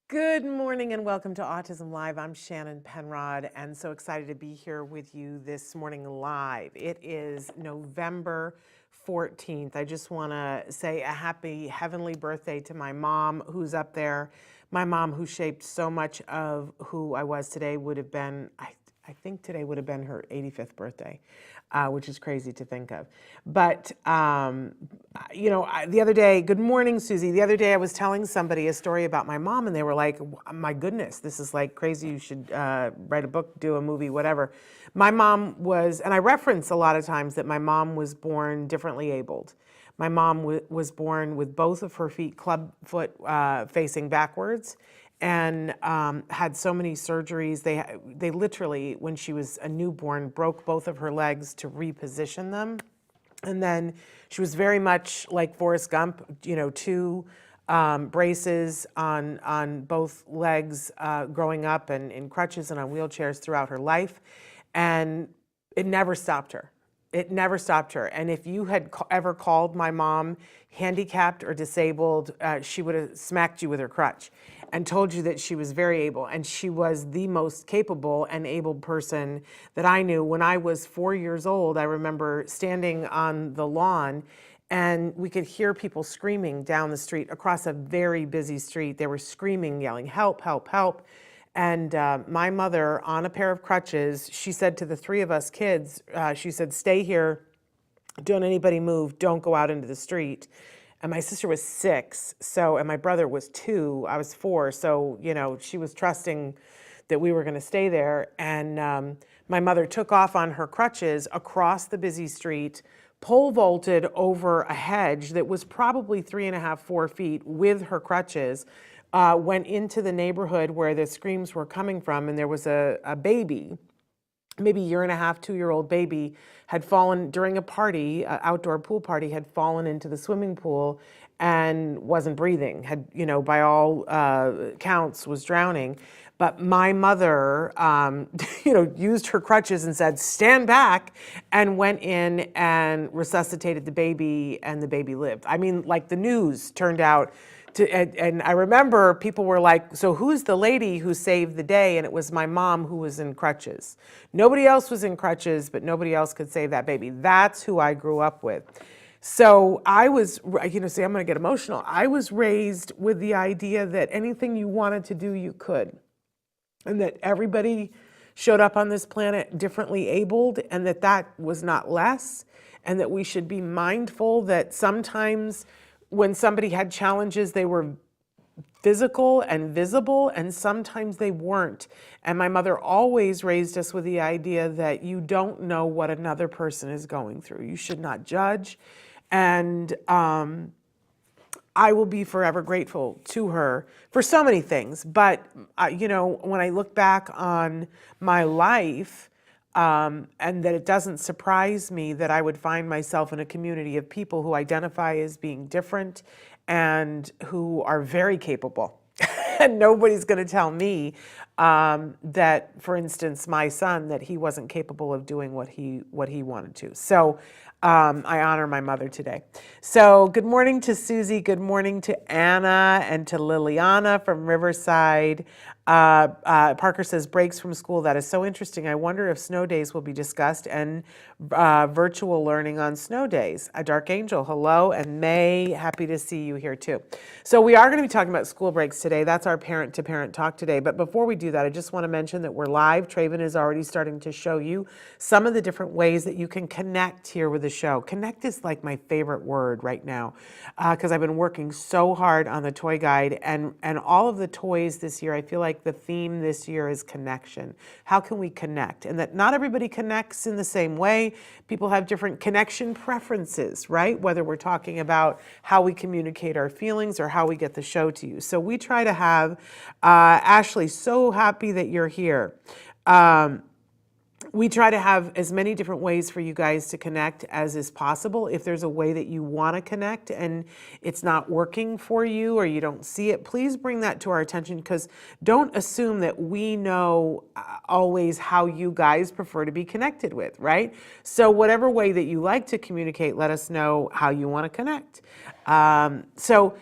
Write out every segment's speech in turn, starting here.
Good morning and welcome to Autism Live. I'm Shannon Penrod and so excited to be here with you this morning live. It is November 14th. I just want to say a happy heavenly birthday to my mom who's up there. My mom who shaped so much of who I was today would have been, I think today would have been her 85th birthday, which is crazy to think of. But, the other day, good morning, Susie. The other day I was telling somebody a story about my mom and they were like, my goodness, this is like crazy. You should write a book, do a movie, whatever. My mom was, and I reference a lot of times that my mom was born differently abled. My mom was born with both of her feet clubfoot facing backwards and had so many surgeries. They literally, when she was a newborn, broke both of her legs to reposition them. And then she was very much like Forrest Gump, two braces on both legs growing up and in crutches and on wheelchairs throughout her life. And it never stopped her. It never stopped her. And if you had ever called my mom handicapped or disabled, she would have smacked you with her crutch and told you that she was very able. And she was the most capable and able person that I knew. When I was 4 years old, I remember standing on the lawn and we could hear people screaming down the street across a very busy street. They were screaming, yelling, help, help, help. And my mother, on a pair of crutches, she said to the three of us kids, she said, stay here, don't anybody move, don't go out into the street. And my sister was 6, and my brother was 2, I was 4, so, she was trusting that we were gonna stay there. And my mother took off on her crutches across the busy street, pole vaulted over a hedge that was probably 3.5, 4 feet with her crutches, went into the neighborhood where the screams were coming from, and there was a baby, maybe 1.5, 2-year-old baby, had fallen during a party, an outdoor pool party, had fallen into the swimming pool and wasn't breathing, had, by all counts was drowning. But my mother, used her crutches and said, stand back, and went in and resuscitated the baby, and the baby lived. I mean, like the news turned out and I remember people were like, so who's the lady who saved the day? And it was my mom who was in crutches. Nobody else was in crutches, but nobody else could save that baby. That's who I grew up with. So I was, see, I'm going to get emotional. I was raised with the idea that anything you wanted to do, you could. And that everybody showed up on this planet differently abled, and that was not less. And that we should be mindful that sometimes when somebody had challenges, they were physical and visible, and sometimes they weren't. And my mother always raised us with the idea that you don't know what another person is going through. You should not judge. And I will be forever grateful to her for so many things. But, when I look back on my life, and that it doesn't surprise me that I would find myself in a community of people who identify as being different and who are very capable. And nobody's going to tell me that, for instance, my son, that he wasn't capable of doing what he wanted to. So I honor my mother today. So good morning to Susie. Good morning to Anna and to Liliana from Riverside. Parker says, breaks from school. That is so interesting. I wonder if snow days will be discussed and virtual learning on snow days. A Dark Angel, hello. And May, happy to see you here too. So we are going to be talking about school breaks today. That's our parent-to-parent talk today. But before we do that, I just want to mention that we're live. Traven is already starting to show you some of the different ways that you can connect here with the show. Connect is like my favorite word right now because I've been working so hard on the toy guide and all of the toys this year. I feel like the theme this year is connection. How can we connect? And that not everybody connects in the same way. People have different connection preferences, right? Whether we're talking about how we communicate our feelings or how we get the show to you. So we try to have, Ashley, so happy that you're here. We try to have as many different ways for you guys to connect as is possible. If there's a way that you want to connect and it's not working for you or you don't see it, please bring that to our attention, because don't assume that we know always how you guys prefer to be connected with, right? So whatever way that you like to communicate, let us know how you want to connect. So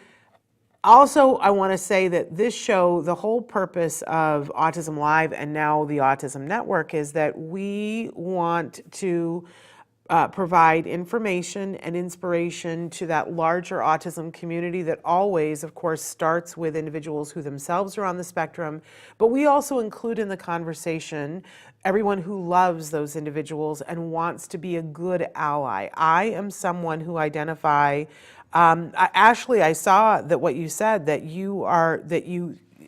Also, I want to say that this show, the whole purpose of Autism Live and now the Autism Network, is that we want to provide information and inspiration to that larger autism community that always, of course, starts with individuals who themselves are on the spectrum. But we also include in the conversation everyone who loves those individuals and wants to be a good ally. I am someone who Ashley, I saw that what you said,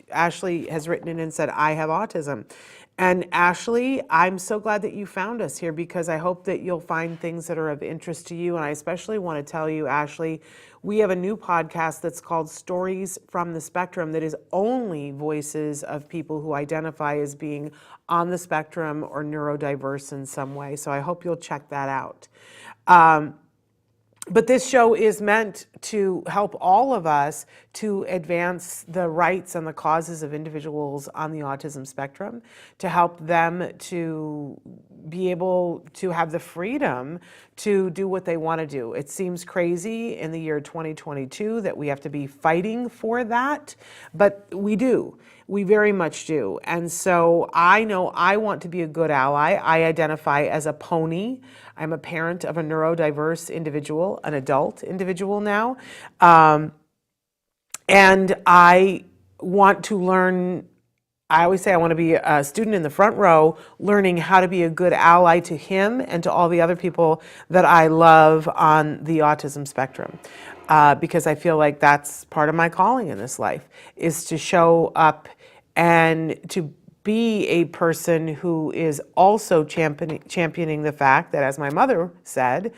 Ashley has written in and said, I have autism. And Ashley, I'm so glad that you found us here, because I hope that you'll find things that are of interest to you. And I especially want to tell you, Ashley, we have a new podcast that's called Stories from the Spectrum that is only voices of people who identify as being on the spectrum or neurodiverse in some way. So I hope you'll check that out. But this show is meant to help all of us to advance the rights and the causes of individuals on the autism spectrum, to help them to be able to have the freedom to do what they want to do. It seems crazy in the year 2022 that we have to be fighting for that, but we do. We very much do. And so I know I want to be a good ally. I identify as a pony. I'm a parent of a neurodiverse individual, an adult individual now. And I want to learn. I always say I want to be a student in the front row, learning how to be a good ally to him and to all the other people that I love on the autism spectrum. Because I feel like that's part of my calling in this life, is to show up and to be a person who is also championing the fact that, as my mother said,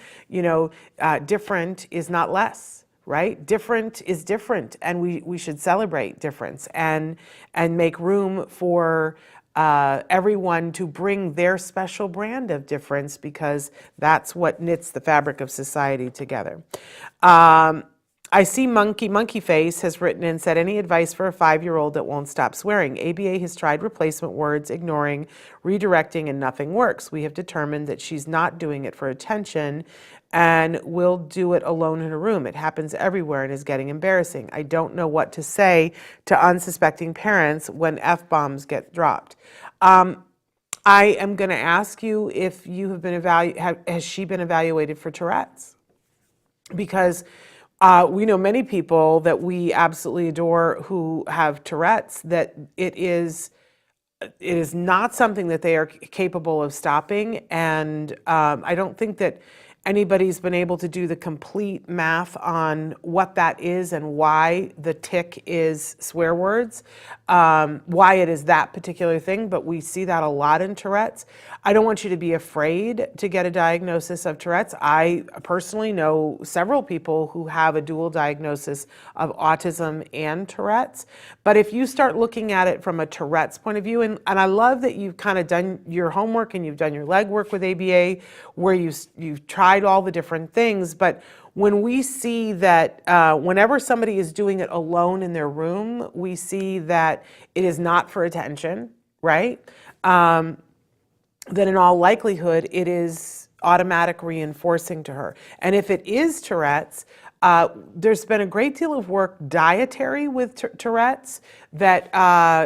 different is not less, right? Different is different, and we should celebrate difference and make room for everyone to bring their special brand of difference, because that's what knits the fabric of society together. I see Monkey Face has written and said, any advice for a 5-year-old that won't stop swearing? ABA has tried replacement words, ignoring, redirecting, and nothing works. We have determined that she's not doing it for attention and will do it alone in her room. It happens everywhere and is getting embarrassing. I don't know what to say to unsuspecting parents when F-bombs get dropped. I am going to ask you if you have been has she been evaluated for Tourette's? Because we know many people that we absolutely adore who have Tourette's, that it is not something that they are capable of stopping. And I don't think that anybody's been able to do the complete math on what that is and why the tic is swear words, why it is that particular thing, but we see that a lot in Tourette's. I don't want you to be afraid to get a diagnosis of Tourette's. I personally know several people who have a dual diagnosis of autism and Tourette's. But if you start looking at it from a Tourette's point of view, and I love that you've kind of done your homework and you've done your legwork with ABA, where you've tried all the different things, but when we see that whenever somebody is doing it alone in their room, we see that it is not for attention, right? Then in all likelihood, it is automatic reinforcing to her. And if it is Tourette's, there's been a great deal of work dietary with Tourette's, that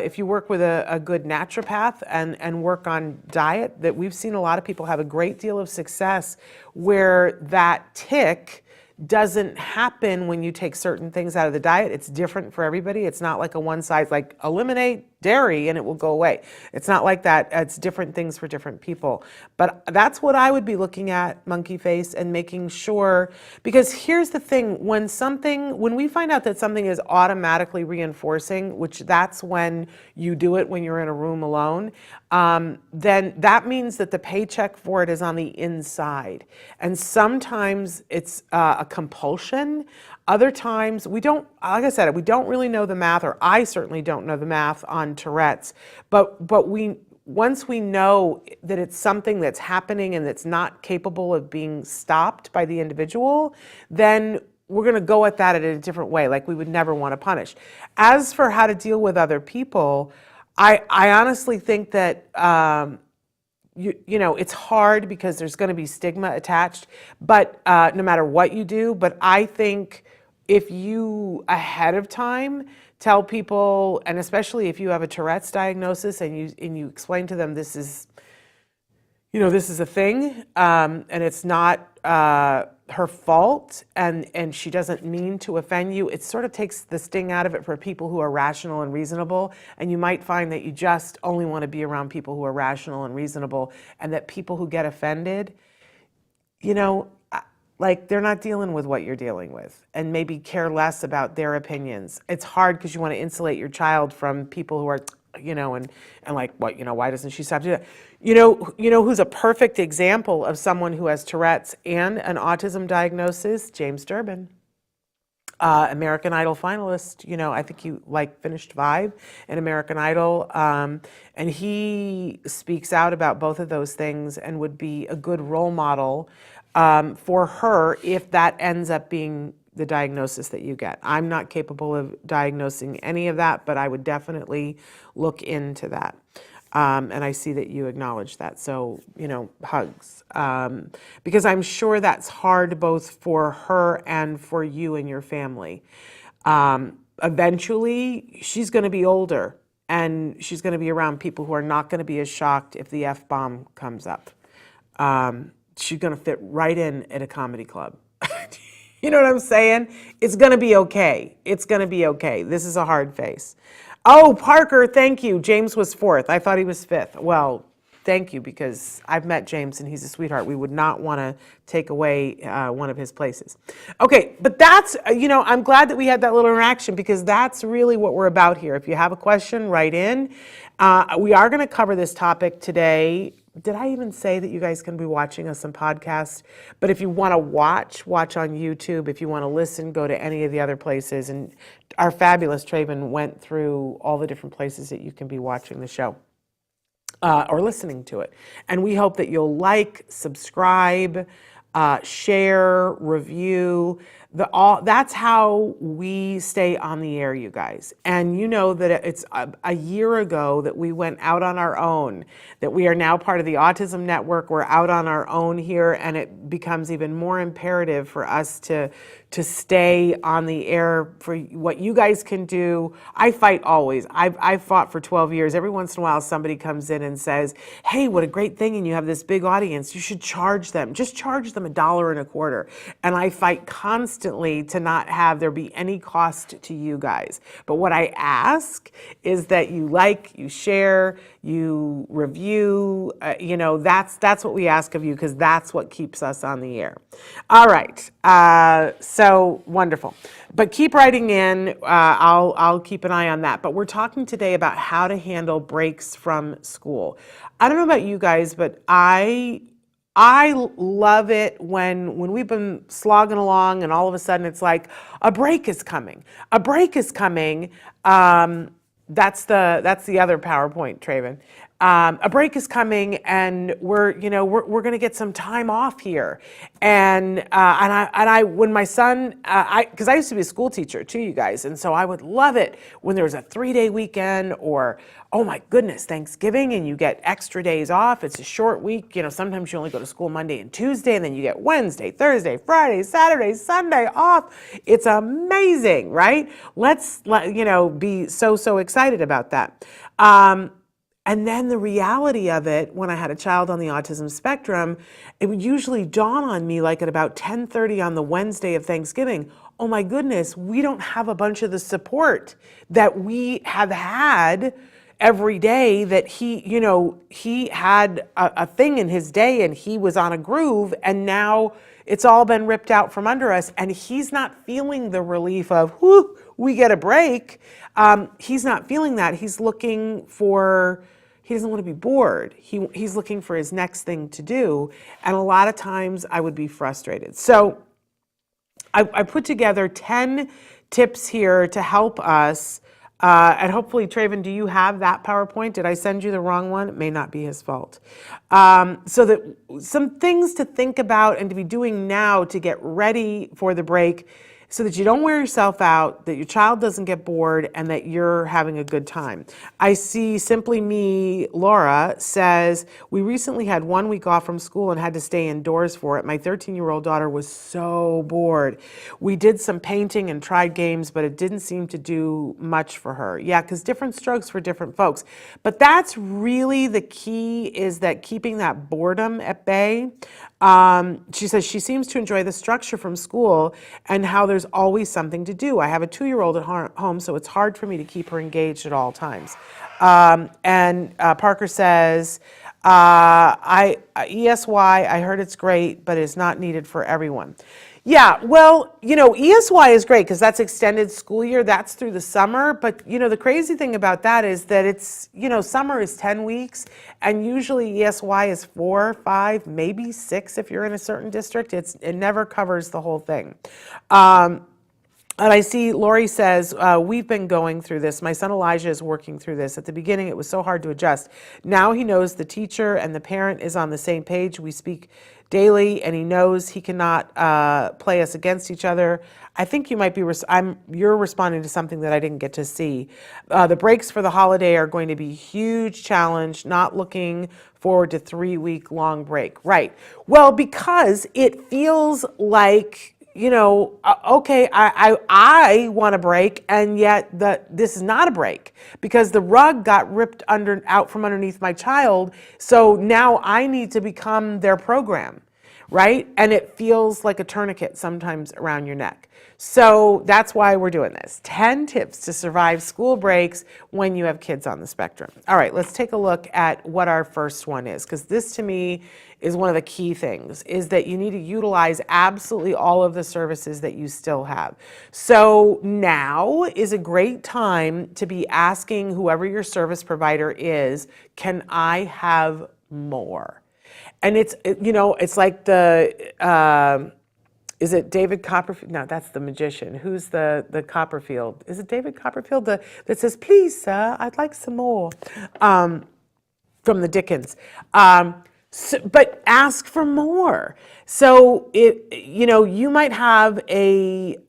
if you work with a good naturopath and work on diet, that we've seen a lot of people have a great deal of success where that tic doesn't happen when you take certain things out of the diet. It's different for everybody. It's not like a one size, like eliminate dairy and it will go away. It's not like that. It's different things for different people. But that's what I would be looking at, Monkey Face, and making sure, because here's the thing, when we find out that something is automatically reinforcing, which that's when you do it when you're in a room alone, then that means that the paycheck for it is on the inside. And sometimes it's a compulsion. Other times we don't, like I said, we don't really know the math, or I certainly don't know the math on Tourette's, but once we know that it's something that's happening and that's not capable of being stopped by the individual, then we're going to go at that in a different way, like we would never want to punish. As for how to deal with other people, I honestly think that it's hard because there's going to be stigma attached, but no matter what you do. But I think if you ahead of time tell people, and especially if you have a Tourette's diagnosis and you explain to them this is, this is a thing, and it's not her fault, and she doesn't mean to offend you. It sort of takes the sting out of it for people who are rational and reasonable, and you might find that you just only want to be around people who are rational and reasonable, and that people who get offended, like they're not dealing with what you're dealing with, and maybe care less about their opinions. It's hard because you want to insulate your child from people who are, and like, what, why doesn't she stop doing that? Who's a perfect example of someone who has Tourette's and an autism diagnosis? James Durbin, American Idol finalist. I think he finished 5 in American Idol, and he speaks out about both of those things and would be a good role model for her if that ends up being the diagnosis that you get. I'm not capable of diagnosing any of that, but I would definitely look into that. And I see that you acknowledge that. So, hugs. Because I'm sure that's hard both for her and for you and your family. Eventually, she's going to be older, and she's going to be around people who are not going to be as shocked if the F-bomb comes up. She's going to fit right in at a comedy club. You know what I'm saying? It's going to be okay. It's going to be okay. This is a hard phase. Oh, Parker, thank you. James was 4th. I thought he was 5th. Well, thank you, because I've met James and he's a sweetheart. We would not want to take away one of his places. Okay, but that's, I'm glad that we had that little interaction, because that's really what we're about here. If you have a question, write in. We are going to cover this topic today. Did I even say that you guys can be watching us on podcast? But if you want to watch on YouTube. If you want to listen, go to any of the other places. And our fabulous Traven went through all the different places that you can be watching the show or listening to it. And we hope that you'll subscribe, share, review. That's how we stay on the air, you guys. And you know that it's a year ago that we went out on our own, that we are now part of the Autism Network. We're out on our own here, and it becomes even more imperative for us to stay on the air for what you guys can do. I fight always. I've fought for 12 years. Every once in a while, somebody comes in and says, hey, what a great thing, and you have this big audience. You should charge them. Just charge them $1.25. And I fight constantly to not have there be any cost to you guys. But what I ask is that you you share, you review, that's what we ask of you, because that's what keeps us on the air. All right. So wonderful. But keep writing in. I'll keep an eye on that. But we're talking today about how to handle breaks from school. I don't know about you guys, but I love it when we've been slogging along and all of a sudden it's like a break is coming. A break is coming. That's the other PowerPoint, Traven. A break is coming, and we're going to get some time off here. And I when my son, because I used to be a school teacher too, you guys, and so I would love it when there was a 3-day weekend, or oh my goodness, Thanksgiving, and you get extra days off. It's a short week. Sometimes you only go to school Monday and Tuesday, and then you get Wednesday, Thursday, Friday, Saturday, Sunday off. It's amazing, right? Let's be so excited about that. And then the reality of it, when I had a child on the autism spectrum, it would usually dawn on me like at about 10:30 on the Wednesday of Thanksgiving, oh my goodness, we don't have a bunch of the support that we have had every day, that he had a thing in his day and he was on a groove, and now it's all been ripped out from under us, and he's not feeling the relief of, whoo, we get a break. He's not feeling that. He's looking for, he doesn't want to be bored. He's looking for his next thing to do. And a lot of times I would be frustrated. So I put together 10 tips here to help us. And hopefully, Traven, do you have that PowerPoint? Did I send you the wrong one? It may not be his fault. So that some things to think about and to be doing now to get ready for the break. so that you don't wear yourself out, that your child doesn't get bored, and that you're having a good time. I see Simply Me, Laura says, we recently had 1 week off from school and had to stay indoors for it. My 13-year-old daughter was so bored. We did some painting and tried games, but it didn't seem to do much for her. Yeah, because different strokes for different folks. But that's really the key, is that keeping that boredom at bay. She says she seems to enjoy the structure from school and how there's always something to do. I have a 2-year-old at home, so it's hard for me to keep her engaged at all times. And Parker says, ESY, I heard it's great, but it's not needed for everyone. Yeah, well, ESY is great because that's extended school year. That's through the summer. But, the crazy thing about that is that it's, summer is 10 weeks and usually ESY is 4, 5, maybe 6 if you're in a certain district. It never covers the whole thing. And I see Lori says, we've been going through this. My son Elijah is working through this. At the beginning, it was so hard to adjust. Now he knows the teacher and the parent is on the same page. We speak daily, and he knows he cannot play us against each other. I think you might be, you're responding to something that I didn't get to see. The breaks for the holiday are going to be a huge challenge, not looking forward to 3-week long break. Right. Well, because it feels like, okay, I want a break, and yet this is not a break because the rug got ripped out from underneath my child. So now I need to become their program, right? And it feels like a tourniquet sometimes around your neck. So that's why we're doing this. 10 tips to survive school breaks when you have kids on the spectrum. All right, let's take a look at what our first one is, because this to me is one of the key things, is that you need to utilize absolutely all of the services that you still have. So now is a great time to be asking whoever your service provider is, can I have more? And it's like is it David Copperfield? No, that's the magician. Who's the Copperfield? Is it David Copperfield that says, please, sir, I'd like some more, from the Dickens. But ask for more. So you might have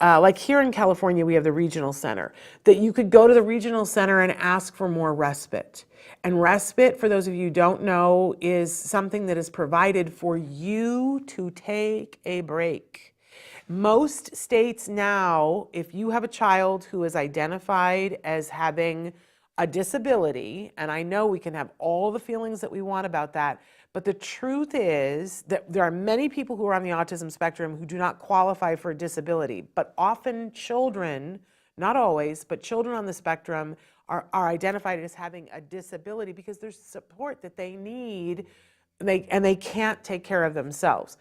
like here in California, we have the regional center, that you could go to the regional center and ask for more respite. And respite, for those of you who don't know, is something that is provided for you to take a break. Most states now, if you have a child who is identified as having a disability, and I know we can have all the feelings that we want about that, but the truth is that there are many people who are on the autism spectrum who do not qualify for a disability, but often children, not always, but children on the spectrum are identified as having a disability because there's support that they need, and they can't take care of themselves.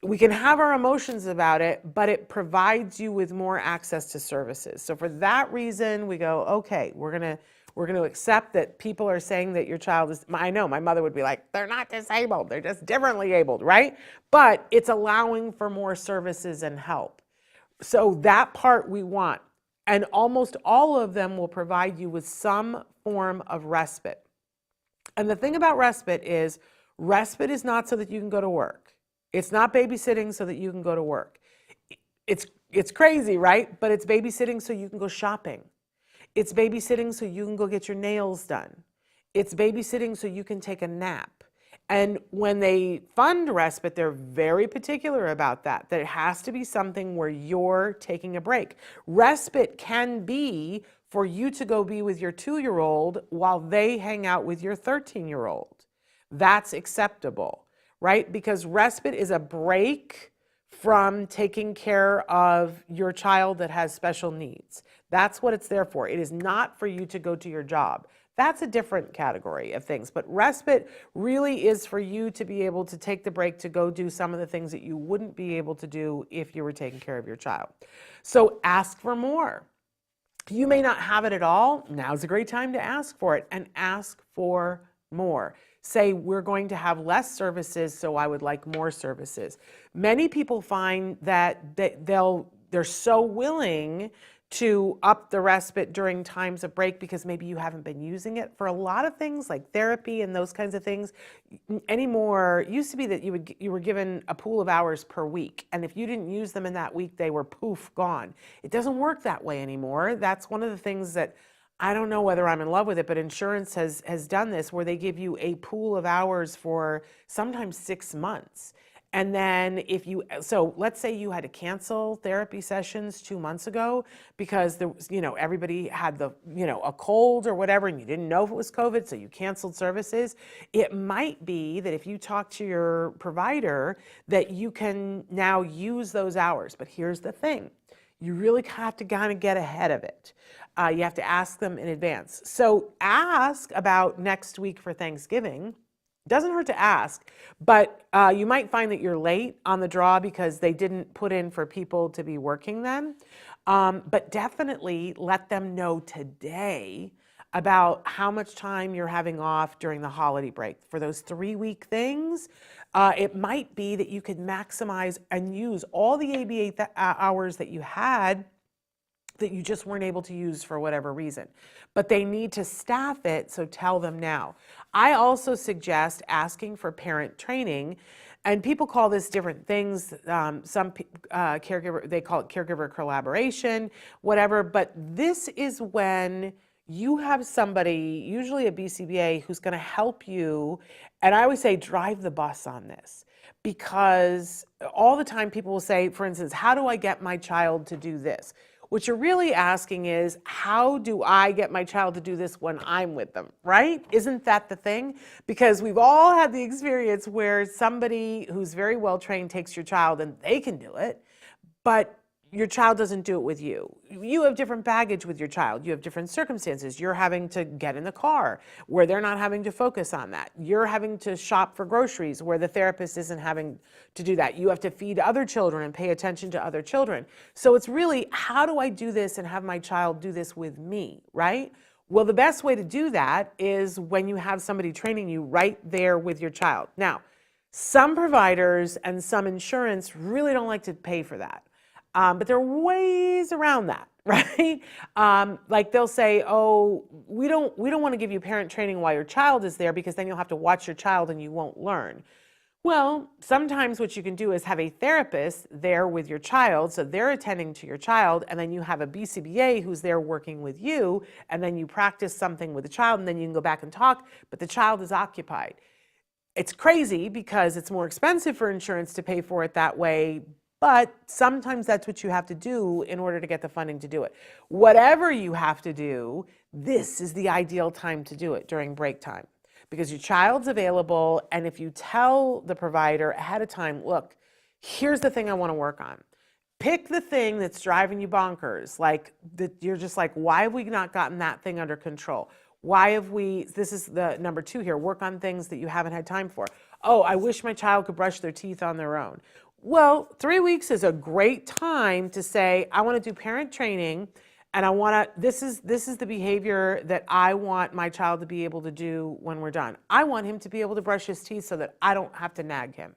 We can have our emotions about it, but it provides you with more access to services. So for that reason, we go, okay, we're gonna accept that people are saying that your child is, I know my mother would be like, they're not disabled, they're just differently abled, right? But it's allowing for more services and help. So that part we want. And almost all of them will provide you with some form of respite. And the thing about respite is not so that you can go to work. It's not babysitting so that you can go to work. It's crazy, right? But it's babysitting so you can go shopping. It's babysitting so you can go get your nails done. It's babysitting so you can take a nap. And when they fund respite, they're very particular about that it has to be something where you're taking a break. Respite can be for you to go be with your 2-year-old while they hang out with your 13-year-old. That's acceptable, right? Because respite is a break from taking care of your child that has special needs. That's what it's there for. It is not for you to go to your job. That's a different category of things. But respite really is for you to be able to take the break to go do some of the things that you wouldn't be able to do if you were taking care of your child. So ask for more. You may not have it at all. Now's a great time to ask for it, and ask for more. Say, we're going to have less services, so I would like more services. Many people find that they're so willing to up the respite during times of break because maybe you haven't been using it for a lot of things like therapy and those kinds of things anymore. It used to be that you were given a pool of hours per week, and if you didn't use them in that week, they were poof gone. It doesn't work that way anymore. That's one of the things that I don't know whether I'm in love with it, but insurance has done this where they give you a pool of hours for sometimes 6 months. And then so let's say you had to cancel therapy sessions 2 months ago because there was, everybody had a cold or whatever, and you didn't know if it was COVID, so you canceled services. It might be that if you talk to your provider that you can now use those hours. But here's the thing. You really have to kind of get ahead of it. You have to ask them in advance. So ask about next week for Thanksgiving. Doesn't hurt to ask, but you might find that you're late on the draw because they didn't put in for people to be working then. But definitely let them know today about how much time you're having off during the holiday break. For those 3-week things, it might be that you could maximize and use all the ABA hours that you had that you just weren't able to use for whatever reason. But they need to staff it, so tell them now. I also suggest asking for parent training, and people call this different things. Some caregiver, they call it caregiver collaboration, whatever, but this is when you have somebody, usually a BCBA, who's gonna help you, and I always say drive the bus on this. Because all the time people will say, for instance, how do I get my child to do this? What you're really asking is, how do I get my child to do this when I'm with them, right? Isn't that the thing? Because we've all had the experience where somebody who's very well trained takes your child and they can do it, but your child doesn't do it with you. You have different baggage with your child. You have different circumstances. You're having to get in the car where they're not having to focus on that. You're having to shop for groceries where the therapist isn't having to do that. You have to feed other children and pay attention to other children. So it's really, how do I do this and have my child do this with me, right? Well, the best way to do that is when you have somebody training you right there with your child. Now, some providers and some insurance really don't like to pay for that. But there are ways around that, right? Like they'll say, oh, we don't want to give you parent training while your child is there because then you'll have to watch your child and you won't learn. Well, sometimes what you can do is have a therapist there with your child, so they're attending to your child, and then you have a BCBA who's there working with you, and then you practice something with the child, and then you can go back and talk, but the child is occupied. It's crazy because it's more expensive for insurance to pay for it that way, but sometimes that's what you have to do in order to get the funding to do it. Whatever you have to do, this is the ideal time to do it, during break time, because your child's available, and if you tell the provider ahead of time, look, here's the thing I want to work on. Pick the thing that's driving you bonkers, like that you're just like, why have we not gotten that thing under control? Why have we, this is the number 2 here, work on things that you haven't had time for. Oh, I wish my child could brush their teeth on their own. Well, 3 weeks is a great time to say, I want to do parent training, and I want to, this is the behavior that I want my child to be able to do when we're done. I want him to be able to brush his teeth so that I don't have to nag him.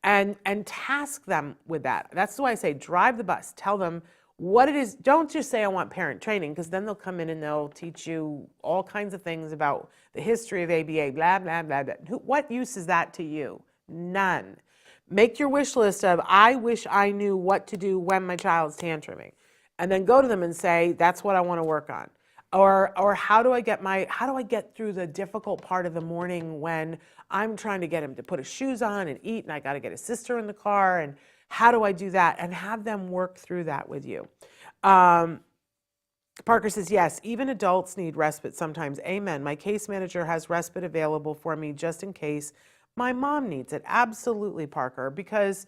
And task them with that. That's why I say drive the bus. Tell them what it is. Don't just say I want parent training, because then they'll come in and they'll teach you all kinds of things about the history of ABA, blah, blah, blah, blah. What use is that to you? None. Make your wish list of, I wish I knew what to do when my child's tantruming. And then go to them and say, that's what I want to work on. Or how do I get through the difficult part of the morning when I'm trying to get him to put his shoes on and eat, and I got to get his sister in the car, and how do I do that? And have them work through that with you. Parker says, yes, even adults need respite sometimes. Amen. My case manager has respite available for me just in case my mom needs it. Absolutely, Parker, because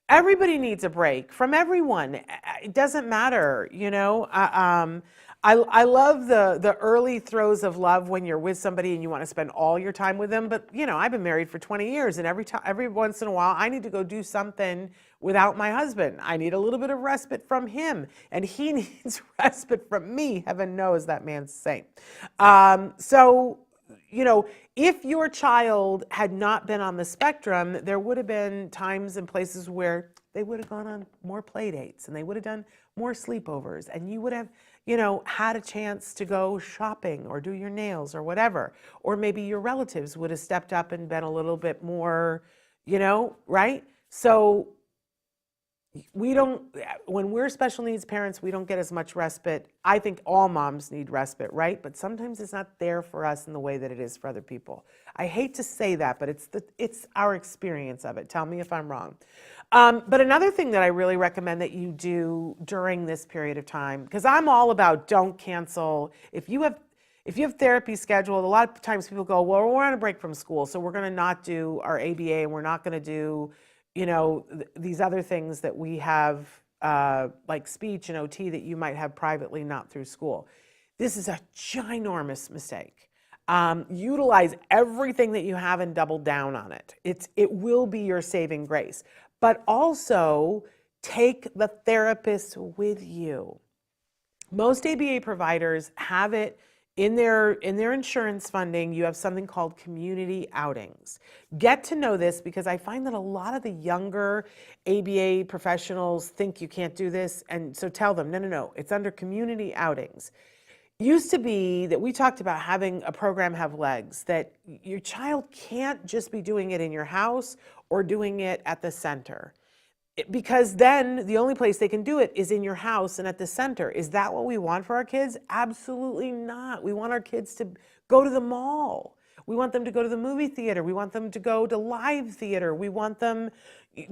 everybody needs a break from everyone. It doesn't matter, you know. I love the early throes of love when you're with somebody and you want to spend all your time with them. But you know, I've been married for 20 years, and every once in a while, I need to go do something without my husband. I need a little bit of respite from him, and he needs respite from me. Heaven knows that man's a saint. So you know, if your child had not been on the spectrum, there would have been times and places where they would have gone on more play dates and they would have done more sleepovers, and you would have, you know, had a chance to go shopping or do your nails or whatever. Or maybe your relatives would have stepped up and been a little bit more, you know, right? So we don't, when we're special needs parents, we don't get as much respite. I think all moms need respite, right? But sometimes it's not there for us in the way that it is for other people. I hate to say that, but it's our experience of it. Tell me if I'm wrong. But another thing that I really recommend that you do during this period of time, because I'm all about don't cancel. If you have therapy scheduled, a lot of times people go, well, we're on a break from school, so we're going to not do our ABA and we're not going to do, you know, these other things that we have, like speech and OT that you might have privately, not through school. This is a ginormous mistake. Utilize everything that you have and double down on it. It will be your saving grace. But also take the therapist with you. Most ABA providers have it in their insurance funding. You have something called community outings. Get to know this, because I find that a lot of the younger ABA professionals think you can't do this, and so tell them, no, it's under community outings. Used to be that we talked about having a program have legs, that your child can't just be doing it in your house or doing it at the center. Because then the only place they can do it is in your house and at the center. Is that what we want for our kids? Absolutely not. We want our kids to go to the mall. We want them to go to the movie theater. We want them to go to live theater. We want them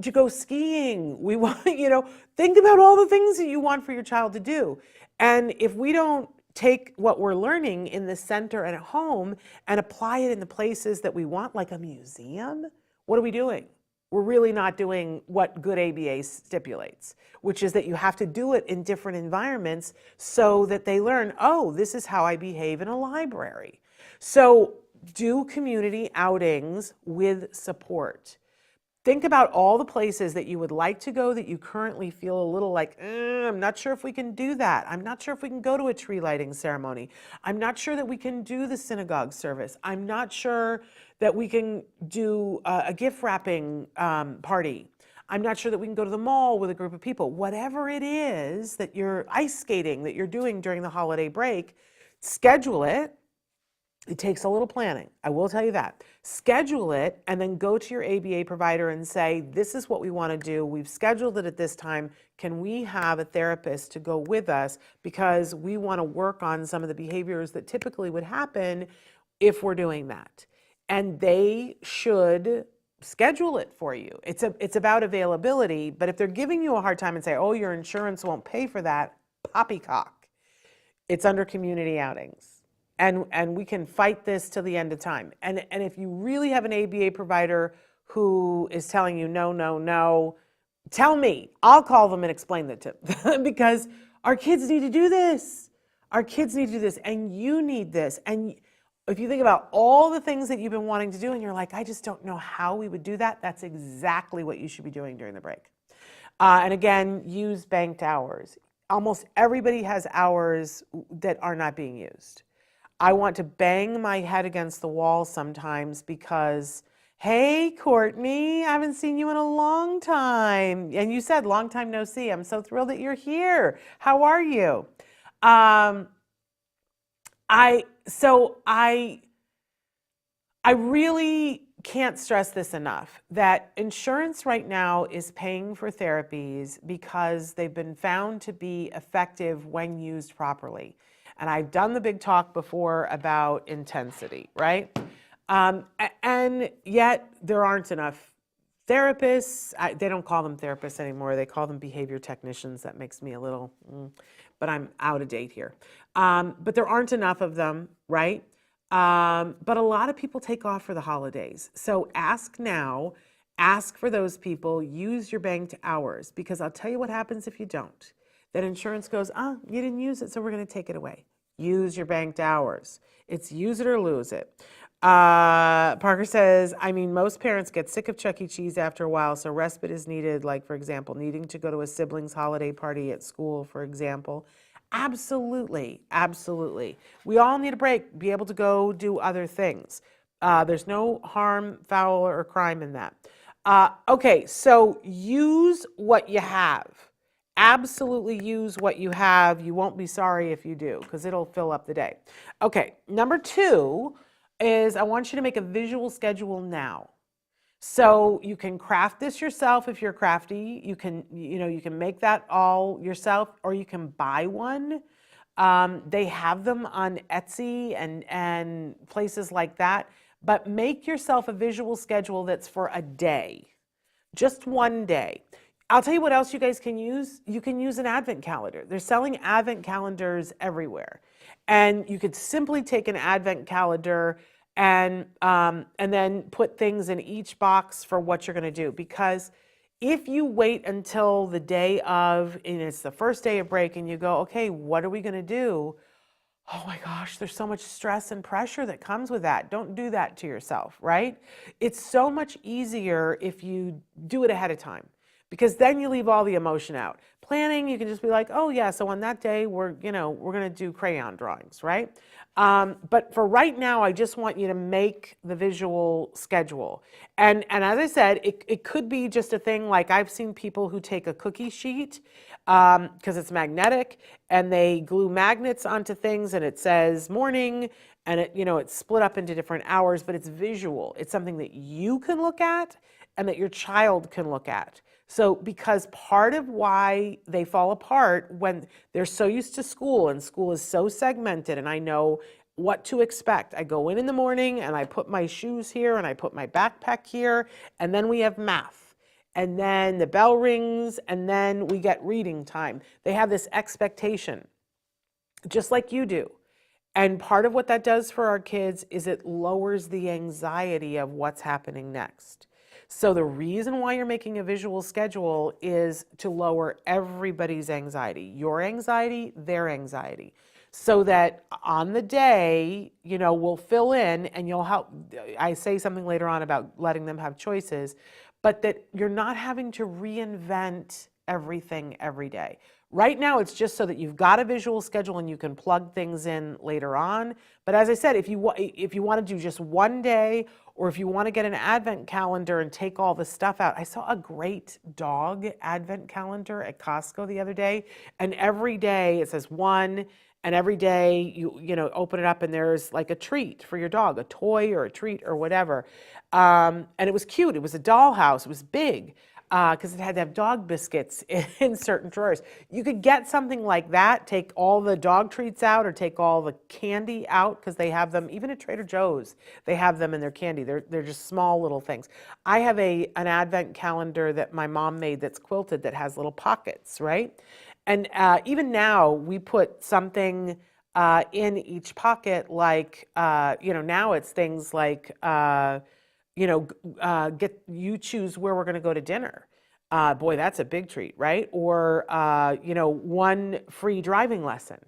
to go skiing. We want, you know, think about all the things that you want for your child to do. And if we don't take what we're learning in the center and at home and apply it in the places that we want, like a museum, what are we doing? We're really not doing what good ABA stipulates, which is that you have to do it in different environments so that they learn, oh, this is how I behave in a library. So do community outings with support. Think about all the places that you would like to go that you currently feel a little like, I'm not sure if we can do that. I'm not sure if we can go to a tree lighting ceremony. I'm not sure that we can do the synagogue service. I'm not sure that we can do a gift wrapping party. I'm not sure that we can go to the mall with a group of people. Whatever it is that you're ice skating that you're doing during the holiday break, schedule it. It takes a little planning, I will tell you that. Schedule it and then go to your ABA provider and say, this is what we want to do. We've scheduled it at this time. Can we have a therapist to go with us? Because we want to work on some of the behaviors that typically would happen if we're doing that. And they should schedule it for you. It's about availability, but if they're giving you a hard time and say, oh, your insurance won't pay for that, poppycock. It's under community outings. And we can fight this till the end of time. And if you really have an ABA provider who is telling you no, tell me. I'll call them and explain that to them. Because our kids need to do this. Our kids need to do this, and you need this. And if you think about all the things that you've been wanting to do and you're like, I just don't know how we would do that, that's exactly what you should be doing during the break. And again, use banked hours. Almost everybody has hours that are not being used. I want to bang my head against the wall sometimes because, hey, Courtney, I haven't seen you in a long time. And you said, long time no see. I'm so thrilled that you're here. How are you? I really can't stress this enough, that insurance right now is paying for therapies because they've been found to be effective when used properly. And I've done the big talk before about intensity, right? And yet there aren't enough therapists. They don't call them therapists anymore. They call them behavior technicians. That makes me a little, but I'm out of date here. But there aren't enough of them, right? But a lot of people take off for the holidays. So ask now, ask for those people, use your banked hours, because I'll tell you what happens if you don't. That insurance goes, you didn't use it, so we're going to take it away. Use your banked hours. It's use it or lose it. Parker says, I mean, most parents get sick of Chuck E. Cheese after a while, so respite is needed, like, for example, needing to go to a sibling's holiday party at school, for example. Absolutely, absolutely. We all need a break, be able to go do other things. There's no harm, foul, or crime in that. Okay, so use what you have. Absolutely use what you have. You won't be sorry if you do, because it'll fill up the day. Okay, number two is I want you to make a visual schedule now. So you can craft this yourself if you're crafty. You can make that all yourself, or you can buy one. They have them on Etsy and places like that. But make yourself a visual schedule that's for a day, just one day. I'll tell you what else you guys can use. You can use an advent calendar. They're selling advent calendars everywhere. And you could simply take an advent calendar and then put things in each box for what you're going to do. Because if you wait until the day of, and it's the first day of break, and you go, okay, what are we going to do? Oh my gosh, there's so much stress and pressure that comes with that. Don't do that to yourself, right? It's so much easier if you do it ahead of time, because then you leave all the emotion out. Planning, you can just be like, oh yeah, so on that day we're going to do crayon drawings, right? But for right now, I just want you to make the visual schedule. And as I said, it could be just a thing like I've seen people who take a cookie sheet because it's magnetic, and they glue magnets onto things, and it says morning, and it's split up into different hours, but it's visual. It's something that you can look at and that your child can look at. So because part of why they fall apart when they're so used to school, and school is so segmented, and I know what to expect. I go in the morning and I put my shoes here and I put my backpack here, and then we have math. And then the bell rings, and then we get reading time. They have this expectation, just like you do. And part of what that does for our kids is it lowers the anxiety of what's happening next. So the reason why you're making a visual schedule is to lower everybody's anxiety, your anxiety, their anxiety, so that on the day, we'll fill in and you'll help. I say something later on about letting them have choices, but that you're not having to reinvent everything every day. Right now, it's just so that you've got a visual schedule and you can plug things in later on. But as I said, if you want to do just one day, or if you want to get an advent calendar and take all the stuff out. I saw a great dog advent calendar at Costco the other day, and every day it says one, and every day you open it up and there's like a treat for your dog, a toy or a treat or whatever. And it was cute. It was a dollhouse. It was big. Because it had to have dog biscuits in certain drawers. You could get something like that, take all the dog treats out or take all the candy out, because they have them, even at Trader Joe's, they have them in their candy. They're just small little things. I have an advent calendar that my mom made that's quilted that has little pockets, right? And even now, we put something in each pocket, like, now it's things like, you choose where we're going to go to dinner. Boy, that's a big treat, right? Or, one free driving lesson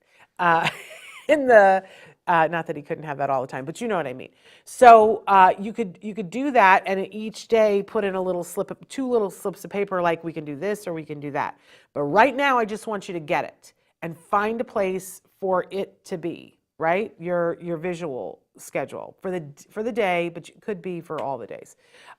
in the, not that he couldn't have that all the time, but you know what I mean. So you could do that, and each day put in two little slips of paper, like we can do this or we can do that. But right now, I just want you to get it and find a place for it to be, right? Your visual schedule for the day, but it could be for all the days.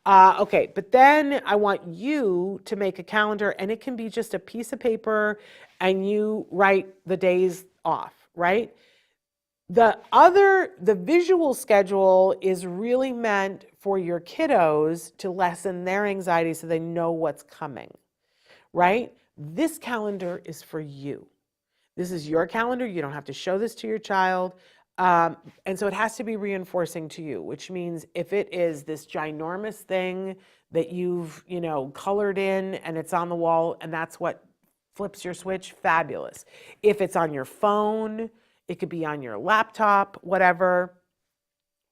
Okay, but then I want you to make a calendar, and it can be just a piece of paper, and you write the days off, right? The visual schedule is really meant for your kiddos to lessen their anxiety so they know what's coming, right? This calendar is for you. This is your calendar. You don't have to show this to your child. And so it has to be reinforcing to you, which means if it is this ginormous thing that you've, colored in and it's on the wall and that's what flips your switch, fabulous. If it's on your phone, it could be on your laptop, whatever.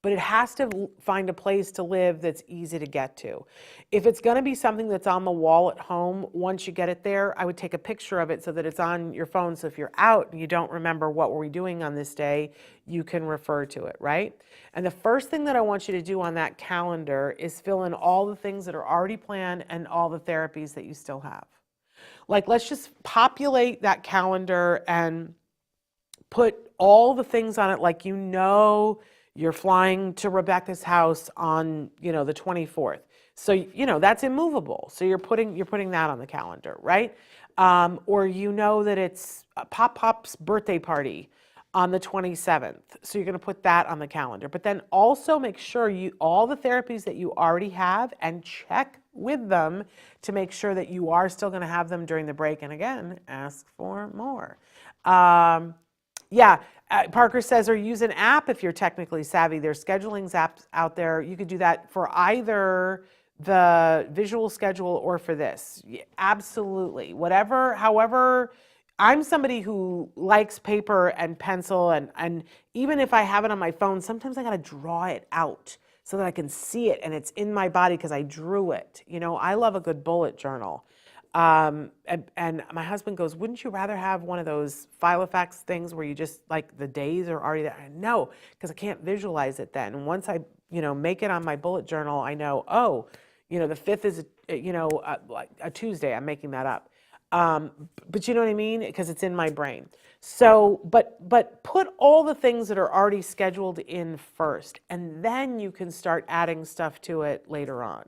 But it has to find a place to live that's easy to get to. If it's going to be something that's on the wall at home, once you get it there, I would take a picture of it so that it's on your phone. So if you're out and you don't remember what were we doing on this day, you can refer to it, right? And the first thing that I want you to do on that calendar is fill in all the things that are already planned and all the therapies that you still have. Like, let's just populate that calendar and put all the things on it, like you're flying to Rebecca's house on the 24th. So that's immovable. So you're putting that on the calendar, right? Or that it's Pop Pop's birthday party on the 27th. So you're going to put that on the calendar. But then also make sure all the therapies that you already have, and check with them to make sure that you are still going to have them during the break. And again, ask for more. Parker says, or use an app if you're technically savvy. There's scheduling apps out there. You could do that for either the visual schedule or for this. Absolutely. However, I'm somebody who likes paper and pencil, and even if I have it on my phone, sometimes I got to draw it out so that I can see it and it's in my body because I drew it. I love a good bullet journal. And my husband goes, wouldn't you rather have one of those Filofax things where you just, like, the days are already there? No, because I can't visualize it then. And once I, make it on my bullet journal, I know, the 5th is, like a Tuesday. I'm making that up. But you know what I mean? Because it's in my brain. So, but put all the things that are already scheduled in first, and then you can start adding stuff to it later on.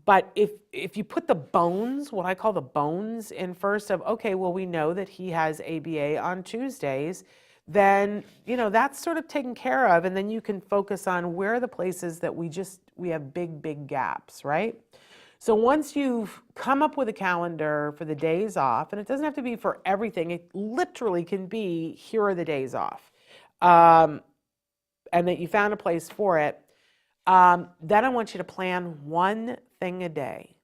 But if you put the bones, what I call the bones, in first of, okay, well, we know that he has ABA on Tuesdays, then, that's sort of taken care of. And then you can focus on where are the places that we have big gaps, right? So once you've come up with a calendar for the days off, and it doesn't have to be for everything, it literally can be, here are the days off, and that you found a place for it, then I want you to plan one thing a day.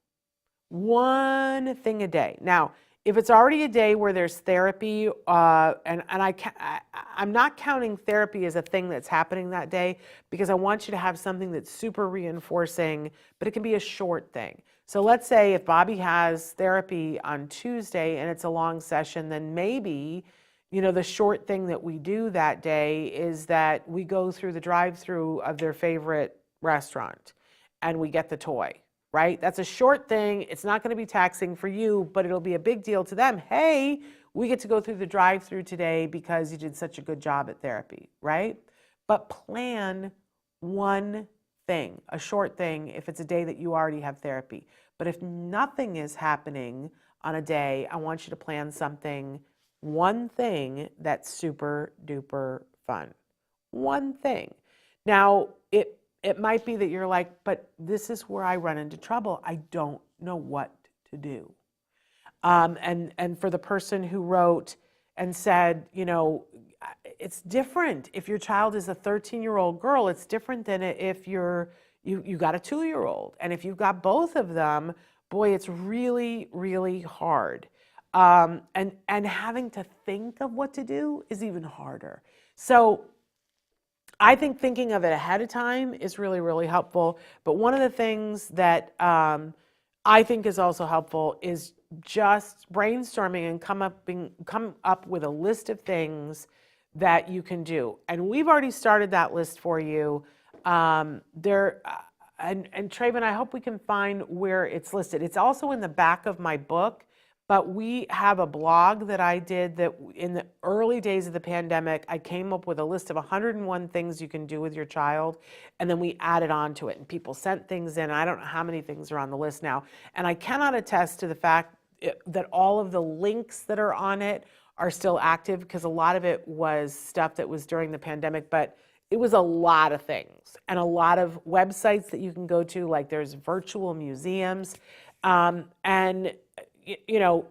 One thing a day. Now, if it's already a day where there's therapy, and I'm not counting therapy as a thing that's happening that day, because I want you to have something that's super reinforcing, but it can be a short thing. So let's say if Bobby has therapy on Tuesday and it's a long session, then maybe, the short thing that we do that day is that we go through the drive-through of their favorite restaurant and we get the toy. Right? That's a short thing. It's not going to be taxing for you, but it'll be a big deal to them. Hey, we get to go through the drive-through today because you did such a good job at therapy, right? But plan one thing, a short thing, if it's a day that you already have therapy. But if nothing is happening on a day, I want you to plan something, one thing that's super duper fun. One thing. Now, it might be that you're like, but this is where I run into trouble. I don't know what to do. And for the person who wrote and said, it's different. If your child is a 13-year-old girl, it's different than if you got a 2-year-old. And if you've got both of them, boy, it's really, really hard. And having to think of what to do is even harder. So I think thinking of it ahead of time is really, really helpful. But one of the things that I think is also helpful is just brainstorming and come up with a list of things that you can do. And we've already started that list for you. And Traven, I hope we can find where it's listed. It's also in the back of my book. But we have a blog that I did that in the early days of the pandemic, I came up with a list of 101 things you can do with your child, and then we added on to it. And people sent things in. I don't know how many things are on the list now. And I cannot attest to the fact that all of the links that are on it are still active, because a lot of it was stuff that was during the pandemic, but it was a lot of things and a lot of websites that you can go to, like there's virtual museums, and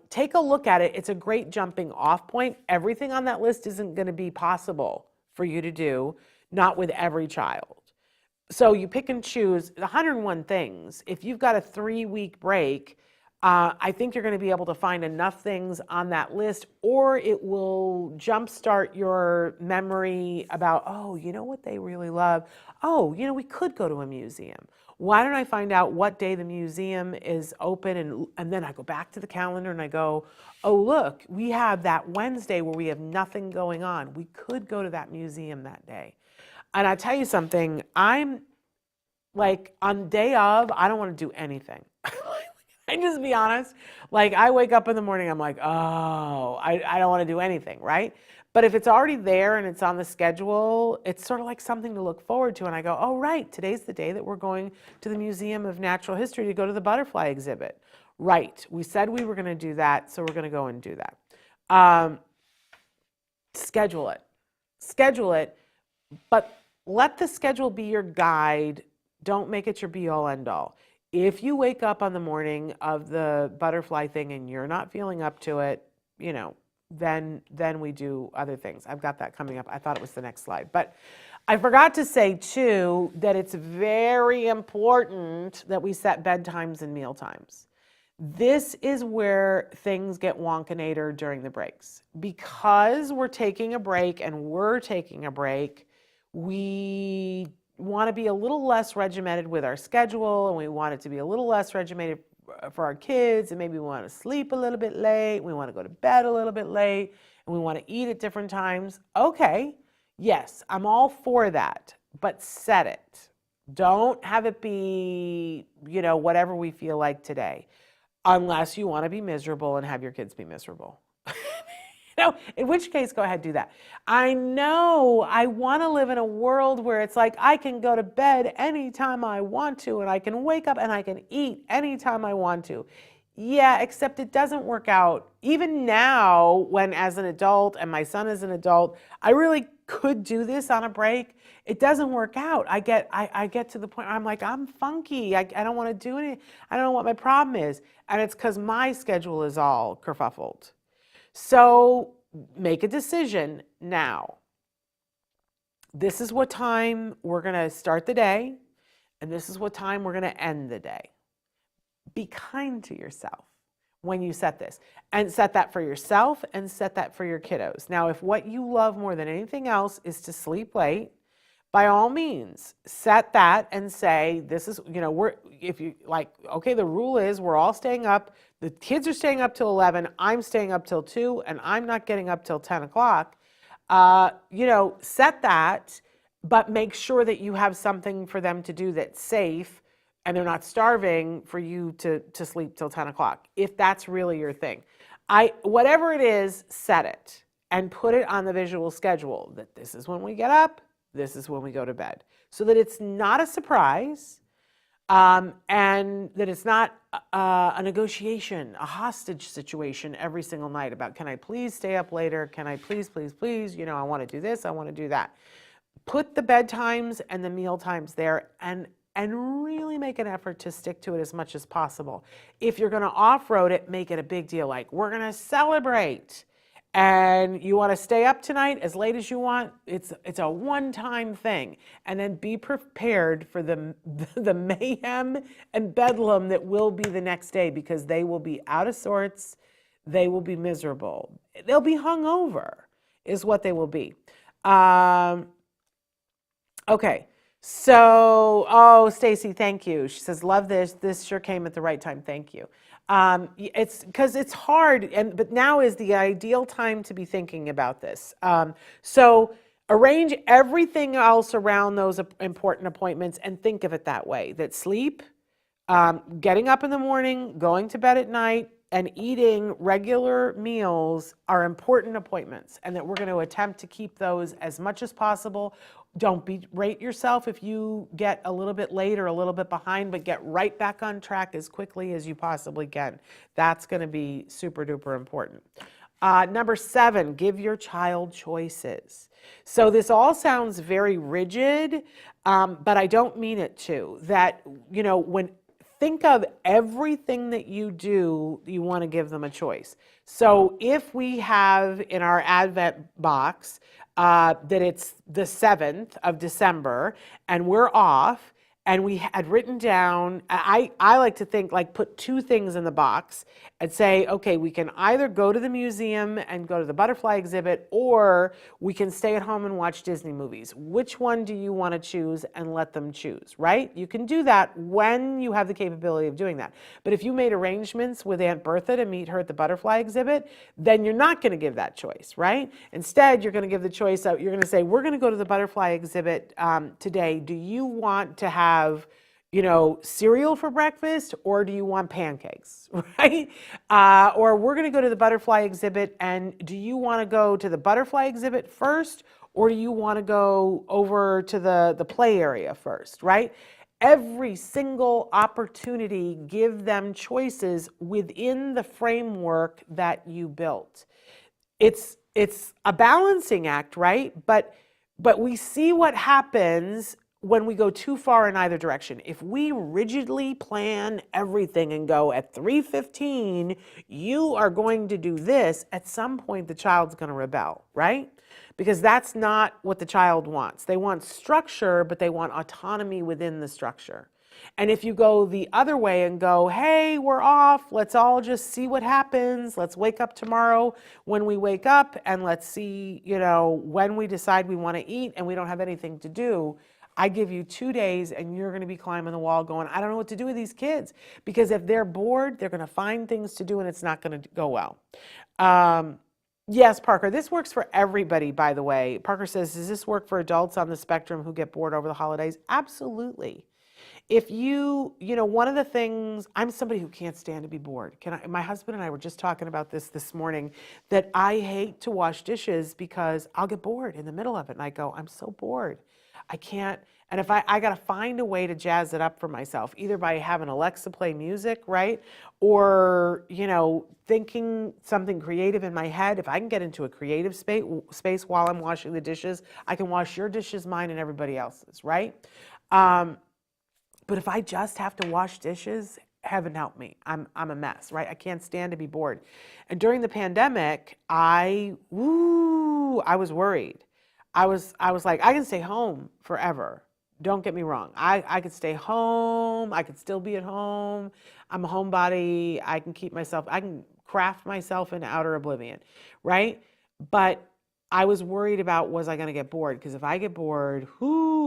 take a look at it. It's a great jumping off point. Everything on that list isn't going to be possible for you to do, not with every child. So you pick and choose the 101 things. If you've got a 3-week break, I think you're going to be able to find enough things on that list, or it will jumpstart your memory about, what they really love. We could go to a museum. Why don't I find out what day the museum is open? And then I go back to the calendar and I go, look, we have that Wednesday where we have nothing going on. We could go to that museum that day. And I tell you something, I'm like, on day of, I don't want to do anything. I just be honest. Like, I wake up in the morning, I'm like, I don't want to do anything, right? But if it's already there and it's on the schedule, it's sort of like something to look forward to. And I go, oh, right, today's the day that we're going to the Museum of Natural History to go to the butterfly exhibit. Right, we said we were going to do that, so we're going to go and do that. Schedule it, but let the schedule be your guide. Don't make it your be-all, end-all. If you wake up on the morning of the butterfly thing and you're not feeling up to it, you know, then we do other things. I've got that coming up. I thought it was the next slide. But I forgot to say, too, that it's very important that we set bedtimes and meal times. This is where things get wonkinator during the breaks. Because we're taking a break and we're taking a break, we want to be a little less regimented with our schedule, and we want it to be a little less regimented for our kids, and maybe we want to sleep a little bit late, we want to go to bed a little bit late, and we want to eat at different times. Okay, yes, I'm all for that, but set it. Don't have it be, you know, whatever we feel like today, unless you want to be miserable and have your kids be miserable. No, in which case, go ahead, do that. I know I want to live in a world where it's like I can go to bed anytime I want to, and I can wake up and I can eat anytime I want to. Yeah, except it doesn't work out. Even now, when as an adult and my son is an adult, I really could do this on a break. It doesn't work out. I get to the point where I'm like, I'm funky. I don't want to do anything. I don't know what my problem is. And it's because my schedule is all kerfuffled. So make a decision now. This is what time we're going to start the day, and this is what time we're going to end the day. Be kind to yourself when you set this, and set that for yourself and set that for your kiddos. Now, if what you love more than anything else is to sleep late, by all means, set that and say, this is, you know, if you like, okay, the rule is we're all staying up. The kids are staying up till 11. I'm staying up till 2, and I'm not getting up till 10 o'clock. You know, set that, but make sure that you have something for them to do that's safe and they're not starving for you to sleep till 10 o'clock, if that's really your thing. Whatever it is, set it and put it on the visual schedule that this is when we get up, this is when we go to bed, so that it's not a surprise, and that it's not a negotiation, a hostage situation every single night about, can I please stay up later? Can I please, you know, I want to do this, I want to do that. Put the bedtimes and the meal times there, and really make an effort to stick to it as much as possible. If you're going to off-road it, make it a big deal, like we're going to celebrate. And you want to stay up tonight as late as you want, it's a one-time thing. And then be prepared for the mayhem and bedlam that will be the next day, because they will be out of sorts, they will be miserable. They'll be hungover is what they will be. Okay, so, oh, Stacy, thank you. She says, love this. This sure came at the right time. Thank you. It's because it's hard, but now is the ideal time to be thinking about this. So arrange everything else around those important appointments and think of it that way, that sleep, getting up in the morning, going to bed at night, and eating regular meals are important appointments, and that we're going to attempt to keep those as much as possible. Don't berate yourself if you get a little bit late or a little bit behind, but get right back on track as quickly as you possibly can. That's going to be super duper important. Number 7, give your child choices. So this all sounds very rigid, but I don't mean it to. That, you know, think of everything that you do, you want to give them a choice. So if we have in our Advent box that it's the 7th of December and we're off, and we had written down, I like to think, like, put 2 things in the box and say, okay, we can either go to the museum and go to the butterfly exhibit, or we can stay at home and watch Disney movies. Which one do you want to choose? And let them choose, right? You can do that when you have the capability of doing that. But if you made arrangements with Aunt Bertha to meet her at the butterfly exhibit, then you're not going to give that choice, right? Instead, you're going to give the choice out. You're going to say, we're going to go to the butterfly exhibit today. Do you want to have, cereal for breakfast, or do you want pancakes, right? Or we're going to go to the butterfly exhibit, and do you want to go to the butterfly exhibit first, or do you want to go over to the play area first, right? Every single opportunity, give them choices within the framework that you built. It's a balancing act, right? But we see what happens when we go too far in either direction. If we rigidly plan everything and go at 3:15, you are going to do this, at some point the child's going to rebel, right? Because that's not what the child wants. They want structure, but they want autonomy within the structure. And if you go the other way and go, hey, we're off, let's all just see what happens. Let's wake up tomorrow when we wake up, and let's see, when we decide we want to eat and we don't have anything to do. I give you 2 days and you're going to be climbing the wall going, I don't know what to do with these kids. Because if they're bored, they're going to find things to do and it's not going to go well. Yes, Parker, this works for everybody, by the way. Parker says, does this work for adults on the spectrum who get bored over the holidays? Absolutely. If one of the things, I'm somebody who can't stand to be bored. My husband and I were just talking about this morning, that I hate to wash dishes because I'll get bored in the middle of it. And I go, I'm so bored. I can't. And if I got to find a way to jazz it up for myself, either by having Alexa play music, right? Or, thinking something creative in my head. If I can get into a creative space while I'm washing the dishes, I can wash your dishes, mine, and everybody else's, right? But if I just have to wash dishes, heaven help me, I'm a mess, right? I can't stand to be bored. And during the pandemic, I was worried. I was like, I can stay home forever. Don't get me wrong. I could stay home. I could still be at home. I'm a homebody. I can craft myself into outer oblivion, right? But I was worried about, was I going to get bored? Because if I get bored,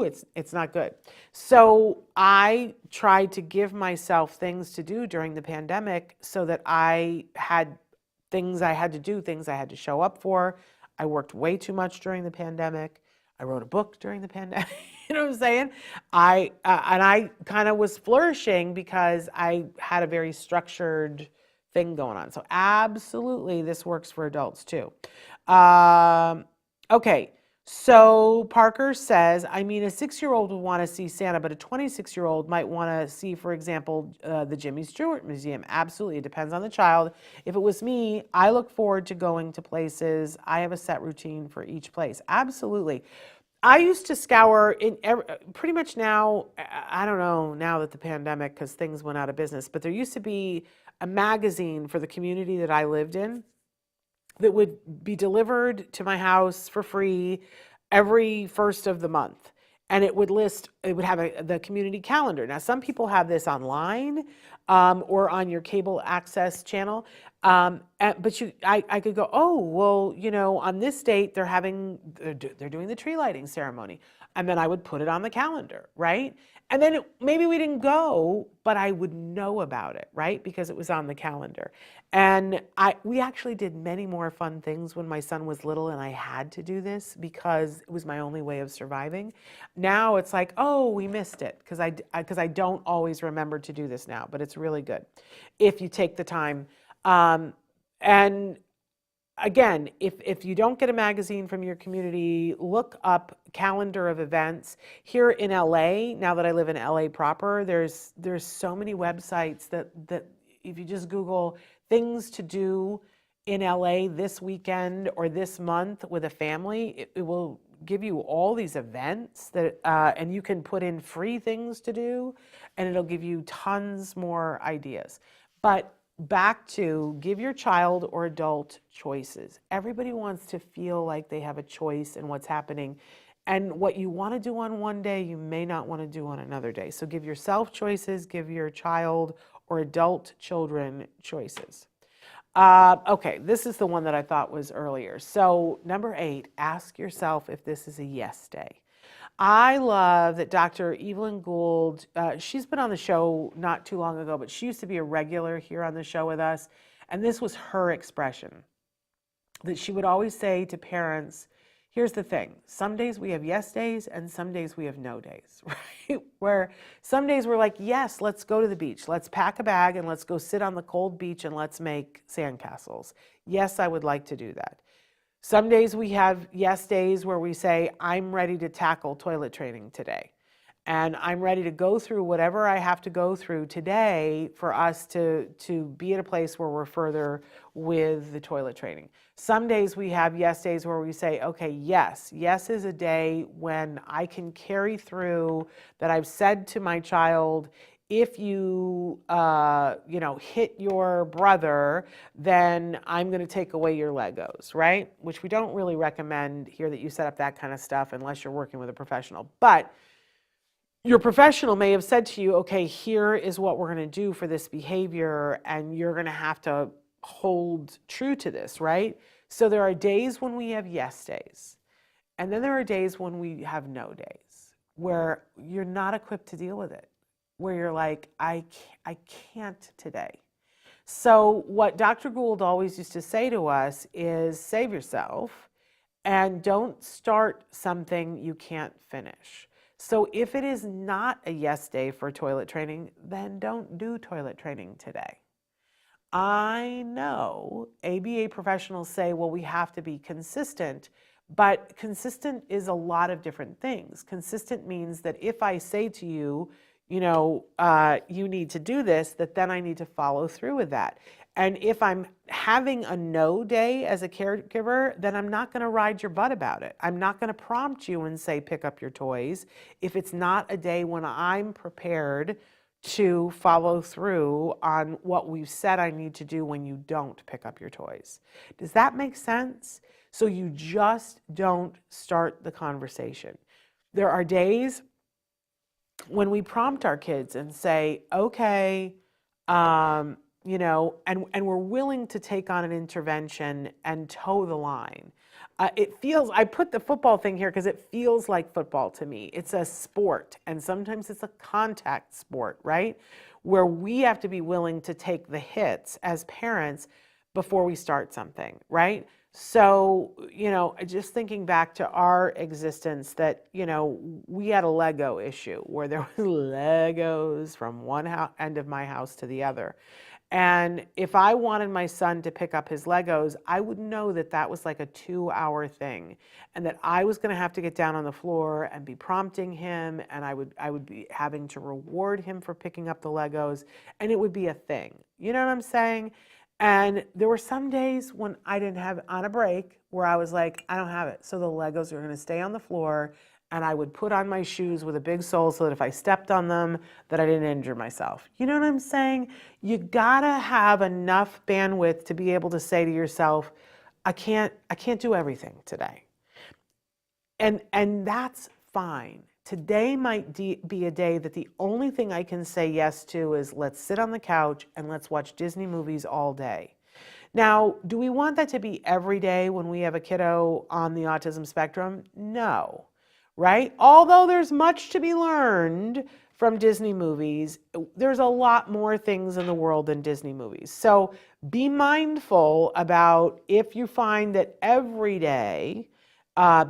it's not good. So I tried to give myself things to do during the pandemic so that I had things I had to do, things I had to show up for. I worked way too much during the pandemic. I wrote a book during the pandemic. You know what I'm saying? And I kind of was flourishing because I had a very structured thing going on. So absolutely, this works for adults too. Okay, so Parker says, a 6-year-old would want to see Santa, but a 26-year-old might want to see, for example, the Jimmy Stewart Museum. Absolutely, it depends on the child. If it was me, I look forward to going to places. I have a set routine for each place. Absolutely. I used to scour pretty much now, I don't know now that the pandemic, because things went out of business, but there used to be a magazine for the community that I lived in that would be delivered to my house for free every first of the month. And it would have the community calendar. Now, some people have this online or on your cable access channel. But I could go, oh, well, on this date, they're doing the tree lighting ceremony. And then I would put it on the calendar, right? And then maybe we didn't go, but I would know about it, right? Because it was on the calendar. And we actually did many more fun things when my son was little and I had to do this because it was my only way of surviving. Now it's like, oh, we missed it because I don't always remember to do this now, but it's really good if you take the time. And again, if you don't get a magazine from your community, look up calendar of events. Here in LA, now that I live in LA proper, there's so many websites that if you just Google things to do in LA this weekend or this month with a family, it will give you all these events that and you can put in free things to do, and it'll give you tons more ideas. But back to give your child or adult choices. Everybody wants to feel like they have a choice in what's happening. And what you want to do on one day, you may not want to do on another day. So give yourself choices, give your child or adult children choices. Okay, this is the one that I thought was earlier. So number 8, ask yourself if this is a yes day. I love that Dr. Evelyn Gould, she's been on the show not too long ago, but she used to be a regular here on the show with us. And this was her expression that she would always say to parents, Here's the thing. Some days we have yes days and some days we have no days, right? Where some days we're like, yes, let's go to the beach. Let's pack a bag and let's go sit on the cold beach and let's make sandcastles. Yes, I would like to do that. Some days we have yes days where we say, I'm ready to tackle toilet training today. And I'm ready to go through whatever I have to go through today for us to be at a place where we're further with the toilet training. Some days we have yes days where we say, okay, yes is a day when I can carry through that I've said to my child, if you, hit your brother, then I'm going to take away your Legos, right? Which we don't really recommend here that you set up that kind of stuff unless you're working with a professional. But your professional may have said to you, okay, here is what we're going to do for this behavior, and you're going to have to hold true to this, right? So there are days when we have yes days, and then there are days when we have no days, where you're not equipped to deal with it, where you're like, I can't today. So what Dr. Gould always used to say to us is save yourself and don't start something you can't finish. So if it is not a yes day for toilet training, then don't do toilet training today. I know ABA professionals say, well, we have to be consistent, but consistent is a lot of different things. Consistent means that if I say to you, you need to do this, that then I need to follow through with that. And if I'm having a no day as a caregiver, then I'm not going to ride your butt about it. I'm not going to prompt you and say, pick up your toys, if it's not a day when I'm prepared to follow through on what we've said I need to do when you don't pick up your toys. Does that make sense? So you just don't start the conversation. There are days when we prompt our kids and say, okay, and we're willing to take on an intervention and toe the line. I put the football thing here because it feels like football to me. It's a sport, and sometimes it's a contact sport, right? Where we have to be willing to take the hits as parents before we start something, right? So, just thinking back to our existence that, we had a Lego issue where there was Legos from one end of my house to the other. And if I wanted my son to pick up his Legos, I would know that that was like a 2-hour thing and that I was going to have to get down on the floor and be prompting him, and I would be having to reward him for picking up the Legos, and it would be a thing. You know what I'm saying? And there were some days when I didn't have on a break where I was like, I don't have it. So the Legos are going to stay on the floor, and I would put on my shoes with a big sole so that if I stepped on them, that I didn't injure myself. You know what I'm saying? You gotta have enough bandwidth to be able to say to yourself, I can't do everything today. And that's fine. Today might be a day that the only thing I can say yes to is let's sit on the couch and let's watch Disney movies all day. Now, do we want that to be every day when we have a kiddo on the autism spectrum? No, right? Although there's much to be learned from Disney movies, there's a lot more things in the world than Disney movies. So be mindful about if you find that every day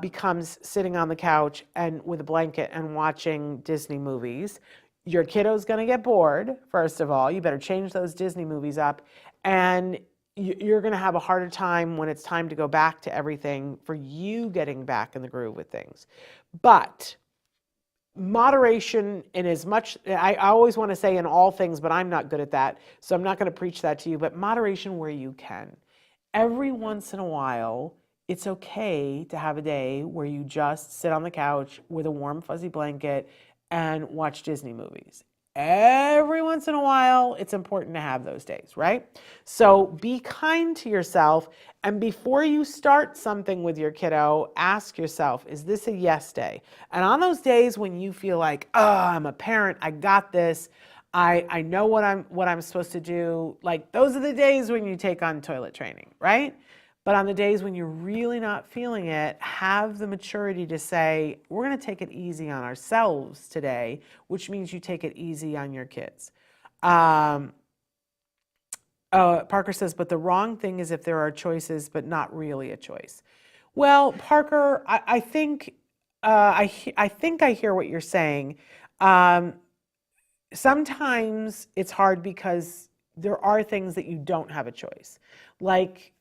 becomes sitting on the couch and with a blanket and watching Disney movies. Your kiddo's going to get bored, first of all. You better change those Disney movies up. And you're going to have a harder time when it's time to go back to everything for you getting back in the groove with things. But moderation in as much, I always want to say in all things, but I'm not good at that. So I'm not going to preach that to you, but moderation where you can. Every once in a while, it's okay to have a day where you just sit on the couch with a warm, fuzzy blanket and watch Disney movies. Every once in a while, it's important to have those days, right? So be kind to yourself. And before you start something with your kiddo, ask yourself, is this a yes day? And on those days when you feel like, oh, I'm a parent, I got this, I know what I'm supposed to do, like those are the days when you take on toilet training, right? But on the days when you're really not feeling it, have the maturity to say, we're going to take it easy on ourselves today, which means you take it easy on your kids. Parker says, but the wrong thing is if there are choices, but not really a choice. Well, Parker, I think I think I hear what you're saying. Um, Sometimes it's hard because there are things that you don't have a choice. Like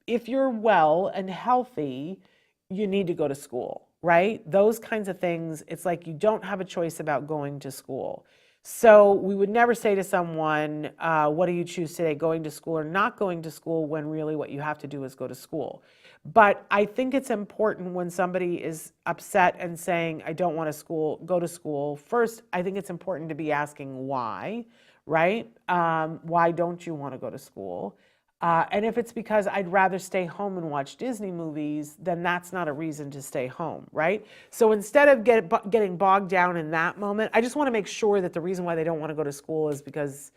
if you're well and healthy, you need to go to school, right? Those kinds of things, it's like you don't have a choice about going to school. So we would never say to someone, what do you choose today, going to school or not going to school, when really what you have to do is go to school. But I think it's important when somebody is upset and saying, I don't want to go to school. First, I think it's important to be asking why, right? Why don't you want to go to school? And if it's because I'd rather stay home and watch Disney movies, then that's not a reason to stay home, right? So instead of getting bogged down in that moment, I just want to make sure that the reason why they don't want to go to school is because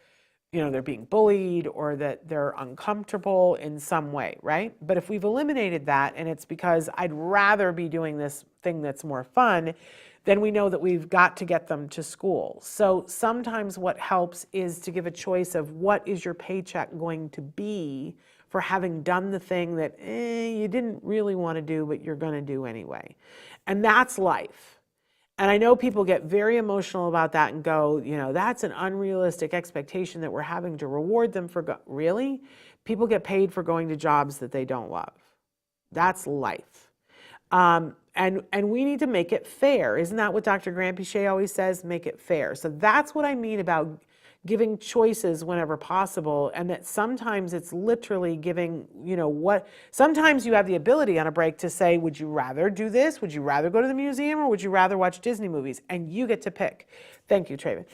they're being bullied or that they're uncomfortable in some way, right? But if we've eliminated that and it's because I'd rather be doing this thing that's more fun, then we know that we've got to get them to school. So sometimes what helps is to give a choice of what is your paycheck going to be for having done the thing that you didn't really want to do, but you're going to do anyway. And that's life. And I know people get very emotional about that and go, that's an unrealistic expectation that we're having to reward them for. Really? People get paid for going to jobs that they don't love. That's life. And we need to make it fair. Isn't that what Dr. Grant Pichet always says? Make it fair. So that's what I mean about giving choices whenever possible, and that sometimes it's literally giving, sometimes you have the ability on a break to say, would you rather do this? Would you rather go to the museum, or would you rather watch Disney movies? And you get to pick. Thank you, Traven.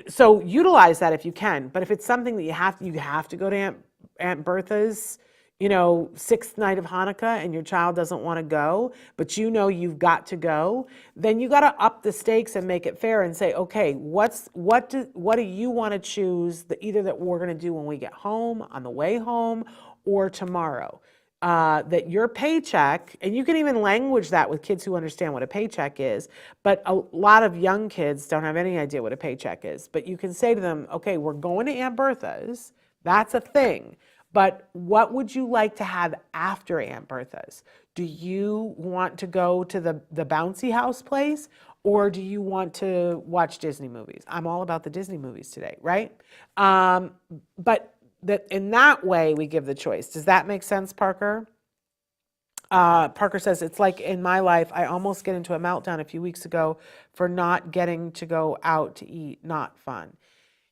So utilize that if you can. But if it's something that you have to go to Aunt Bertha's, sixth night of Hanukkah, and your child doesn't want to go, but you've got to go, then you got to up the stakes and make it fair and say, okay, what do you want to choose, either that we're going to do when we get home, on the way home, or tomorrow? That your paycheck, and you can even language that with kids who understand what a paycheck is, but a lot of young kids don't have any idea what a paycheck is. But you can say to them, okay, we're going to Aunt Bertha's, that's a thing. But what would you like to have after Aunt Bertha's? Do you want to go to the bouncy house place, or do you want to watch Disney movies? I'm all about the Disney movies today, right? But that in that way we give the choice. Does that make sense, Parker? Parker says, it's like in my life, I almost get into a meltdown a few weeks ago for not getting to go out to eat. Not fun.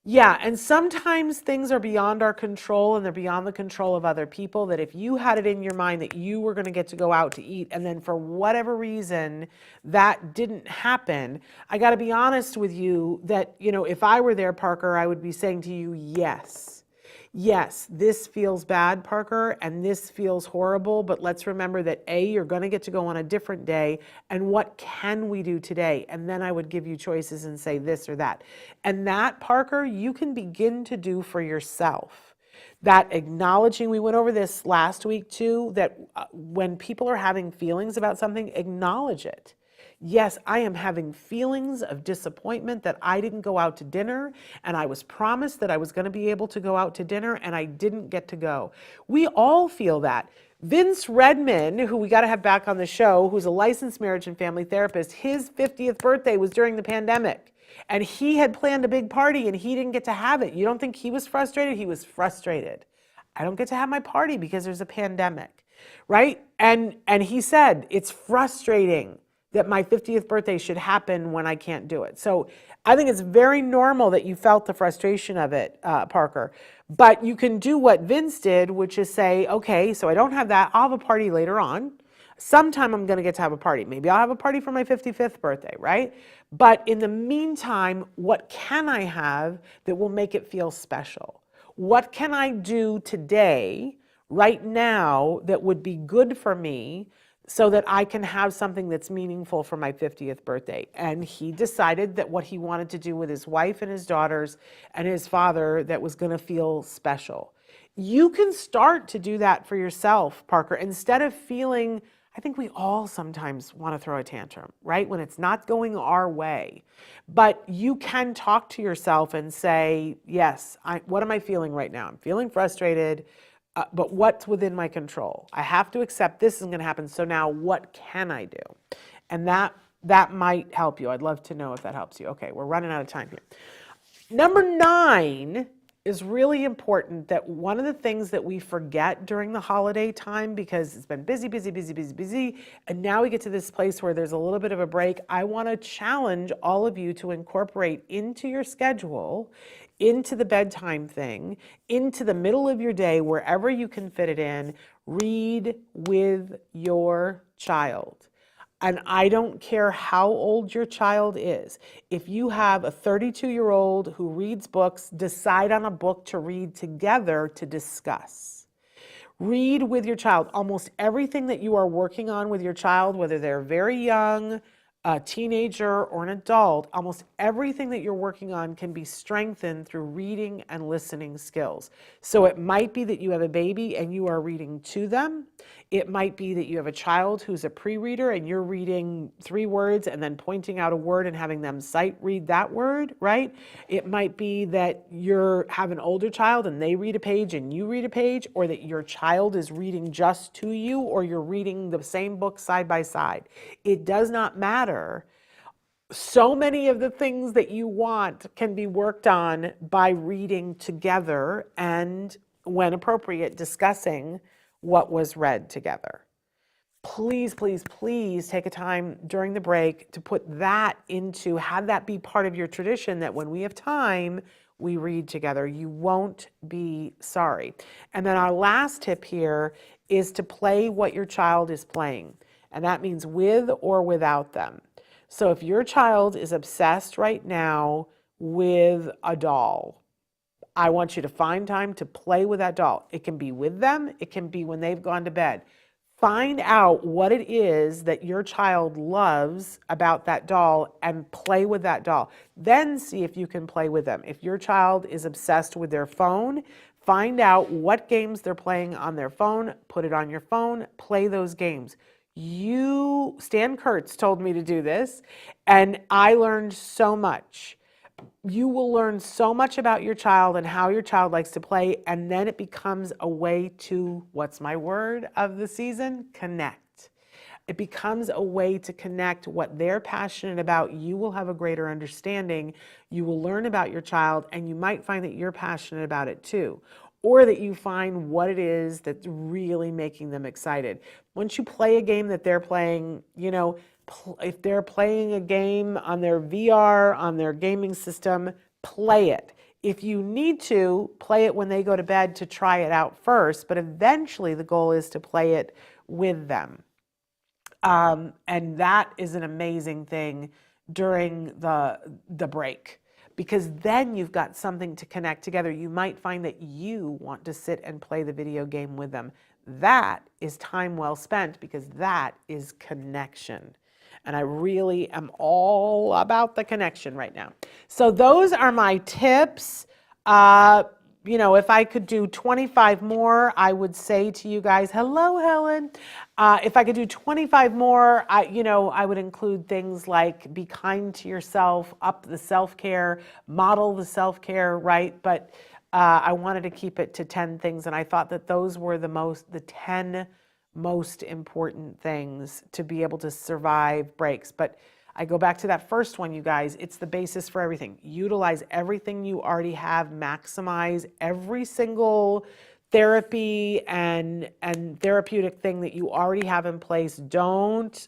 Yeah, and sometimes things are beyond our control, and they're beyond the control of other people, that if you had it in your mind that you were going to get to go out to eat, and then for whatever reason that didn't happen, I got to be honest with you that, if I were there, Parker, I would be saying to you, yes, this feels bad, Parker, and this feels horrible, but let's remember that you're going to get to go on a different day, and what can we do today? And then I would give you choices and say this or that. And that, Parker, you can begin to do for yourself. That acknowledging, we went over this last week too, that when people are having feelings about something, acknowledge it. Yes, I am having feelings of disappointment that I didn't go out to dinner, and I was promised that I was going to be able to go out to dinner, and I didn't get to go. We all feel that. Vince Redman, who we got to have back on the show, who's a licensed marriage and family therapist, his 50th birthday was during the pandemic, and he had planned a big party, and he didn't get to have it. You don't think he was frustrated? He was frustrated. I don't get to have my party because there's a pandemic, right? And he said, it's frustrating that my 50th birthday should happen when I can't do it. So I think it's very normal that you felt the frustration of it, Parker. But you can do what Vince did, which is say, okay, so I don't have that. I'll have a party later on. Sometime I'm going to get to have a party. Maybe I'll have a party for my 55th birthday, right? But in the meantime, what can I have that will make it feel special? What can I do today, right now, that would be good for me, so that I can have something that's meaningful for my 50th birthday? And he decided that what he wanted to do with his wife and his daughters and his father that was going to feel special. You can start to do that for yourself, Parker, instead of feeling, I think we all sometimes want to throw a tantrum, right? When it's not going our way. But you can talk to yourself and say, yes, what am I feeling right now? I'm feeling frustrated, but what's within my control? I have to accept this is going to happen. So now what can I do? And that might help you. I'd love to know if that helps you. Okay, we're running out of time here. Number 9 is really important, that one of the things that we forget during the holiday time, because it's been busy, busy, busy, busy, busy, and now we get to this place where there's a little bit of a break. I want to challenge all of you to incorporate into your schedule, into the bedtime thing, into the middle of your day, wherever you can fit it in, read with your child. And I don't care how old your child is. If you have a 32-year-old who reads books, decide on a book to read together to discuss. Read with your child. Almost everything that you are working on with your child, whether they're very young, a teenager, or an adult, almost everything that you're working on can be strengthened through reading and listening skills. So it might be that you have a baby and you are reading to them. It might be that you have a child who's a pre-reader and you're reading 3 words and then pointing out a word and having them sight read that word, right? It might be that you have an older child and they read a page and you read a page, or that your child is reading just to you, or you're reading the same book side by side. It does not matter. So many of the things that you want can be worked on by reading together and, when appropriate, discussing what was read together. Please, please, please take a time during the break to put that into, have that be part of your tradition, that when we have time, we read together. You won't be sorry. And then our last tip here is to play what your child is playing. And that means with or without them. So if your child is obsessed right now with a doll, I want you to find time to play with that doll. It can be with them. It can be when they've gone to bed. Find out what it is that your child loves about that doll and play with that doll. Then see if you can play with them. If your child is obsessed with their phone, find out what games they're playing on their phone, put it on your phone, play those games. Stan Kurtz told me to do this, and I learned so much. You will learn so much about your child and how your child likes to play, and then it becomes a way to, what's my word of the season? Connect. It becomes a way to connect what they're passionate about. You will have a greater understanding. You will learn about your child, and you might find that you're passionate about it too, or that you find what it is that's really making them excited. Once you play a game that they're playing, if they're playing a game on their VR, on their gaming system, play it. If you need to, play it when they go to bed to try it out first, but eventually the goal is to play it with them. And that is an amazing thing during the break, because then you've got something to connect together. You might find that you want to sit and play the video game with them. That is time well spent, because that is connection. And I really am all about the connection right now. So those are my tips. If I could do 25 more, I would say to you guys, hello, Helen. If I could do 25 more, I would include things like be kind to yourself, up the self-care, model the self-care, right? But I wanted to keep it to 10 things, and I thought that those were the 10 most important things to be able to survive breaks. But I go back to that first one, you guys. It's the basis for everything. Utilize everything you already have. Maximize every single therapy and therapeutic thing that you already have in place. Don't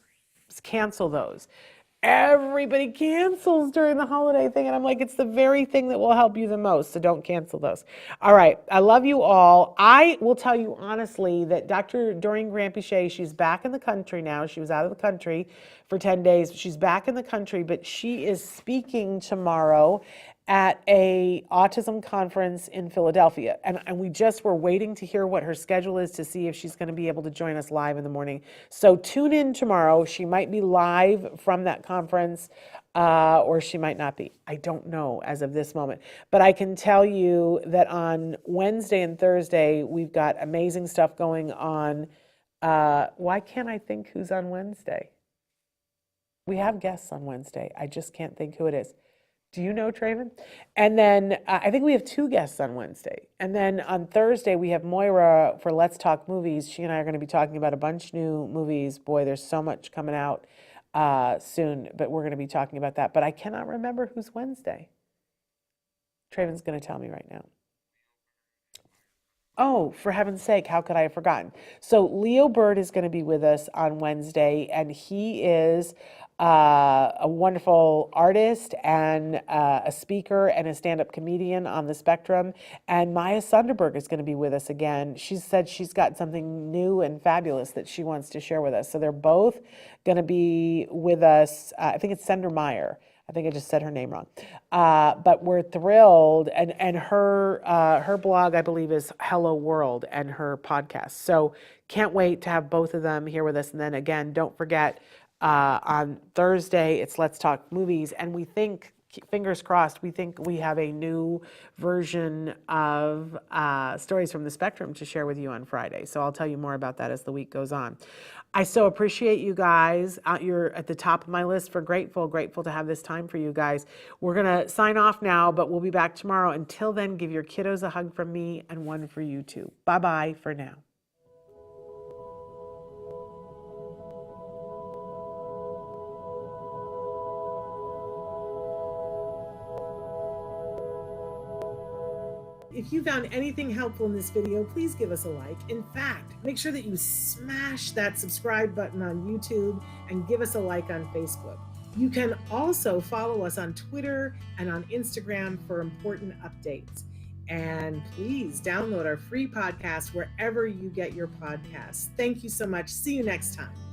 cancel those. Everybody cancels during the holiday thing, and I'm like, it's the very thing that will help you the most, so don't cancel those. All right, I love you all. I will tell you honestly that Dr. Doreen Granpeesheh, she's back in the country now. She was out of the country for 10 days. She's back in the country, but she is speaking tomorrow at a autism conference in Philadelphia. And we just were waiting to hear what her schedule is to see if she's going to be able to join us live in the morning. So tune in tomorrow. She might be live from that conference, or she might not be. I don't know as of this moment. But I can tell you that on Wednesday and Thursday, we've got amazing stuff going on Why can't I think who's on Wednesday? We have guests on Wednesday. I just can't think who it is. Do you know, Traven? And then I think we have two guests on Wednesday. And then on Thursday, we have Moira for Let's Talk Movies. She and I are going to be talking about a bunch new movies. Boy, there's so much coming out soon, but we're going to be talking about that. But I cannot remember who's Wednesday. Traven's going to tell me right now. Oh, for heaven's sake, how could I have forgotten? So Leo Bird is going to be with us on Wednesday, and he is a wonderful artist and a speaker and a stand-up comedian on the spectrum. And Maya Sunderberg is going to be with us again. She said she's got something new and fabulous that she wants to share with us. So they're both going to be with us. I think it's Sender Meyer. I think I just said her name wrong. But we're thrilled. And her blog, I believe, is Hello World, and her podcast. So can't wait to have both of them here with us. And then again, don't forget, on Thursday, it's Let's Talk Movies. And we think, fingers crossed, we think we have a new version of Stories from the Spectrum to share with you on Friday. So I'll tell you more about that as the week goes on. I so appreciate you guys. You're at the top of my list for grateful to have this time for you guys. We're going to sign off now, but we'll be back tomorrow. Until then, give your kiddos a hug from me and one for you too. Bye-bye for now. If you found anything helpful in this video, please give us a like. In fact, make sure that you smash that subscribe button on YouTube and give us a like on Facebook. You can also follow us on Twitter and on Instagram for important updates. And please download our free podcast wherever you get your podcasts. Thank you so much. See you next time.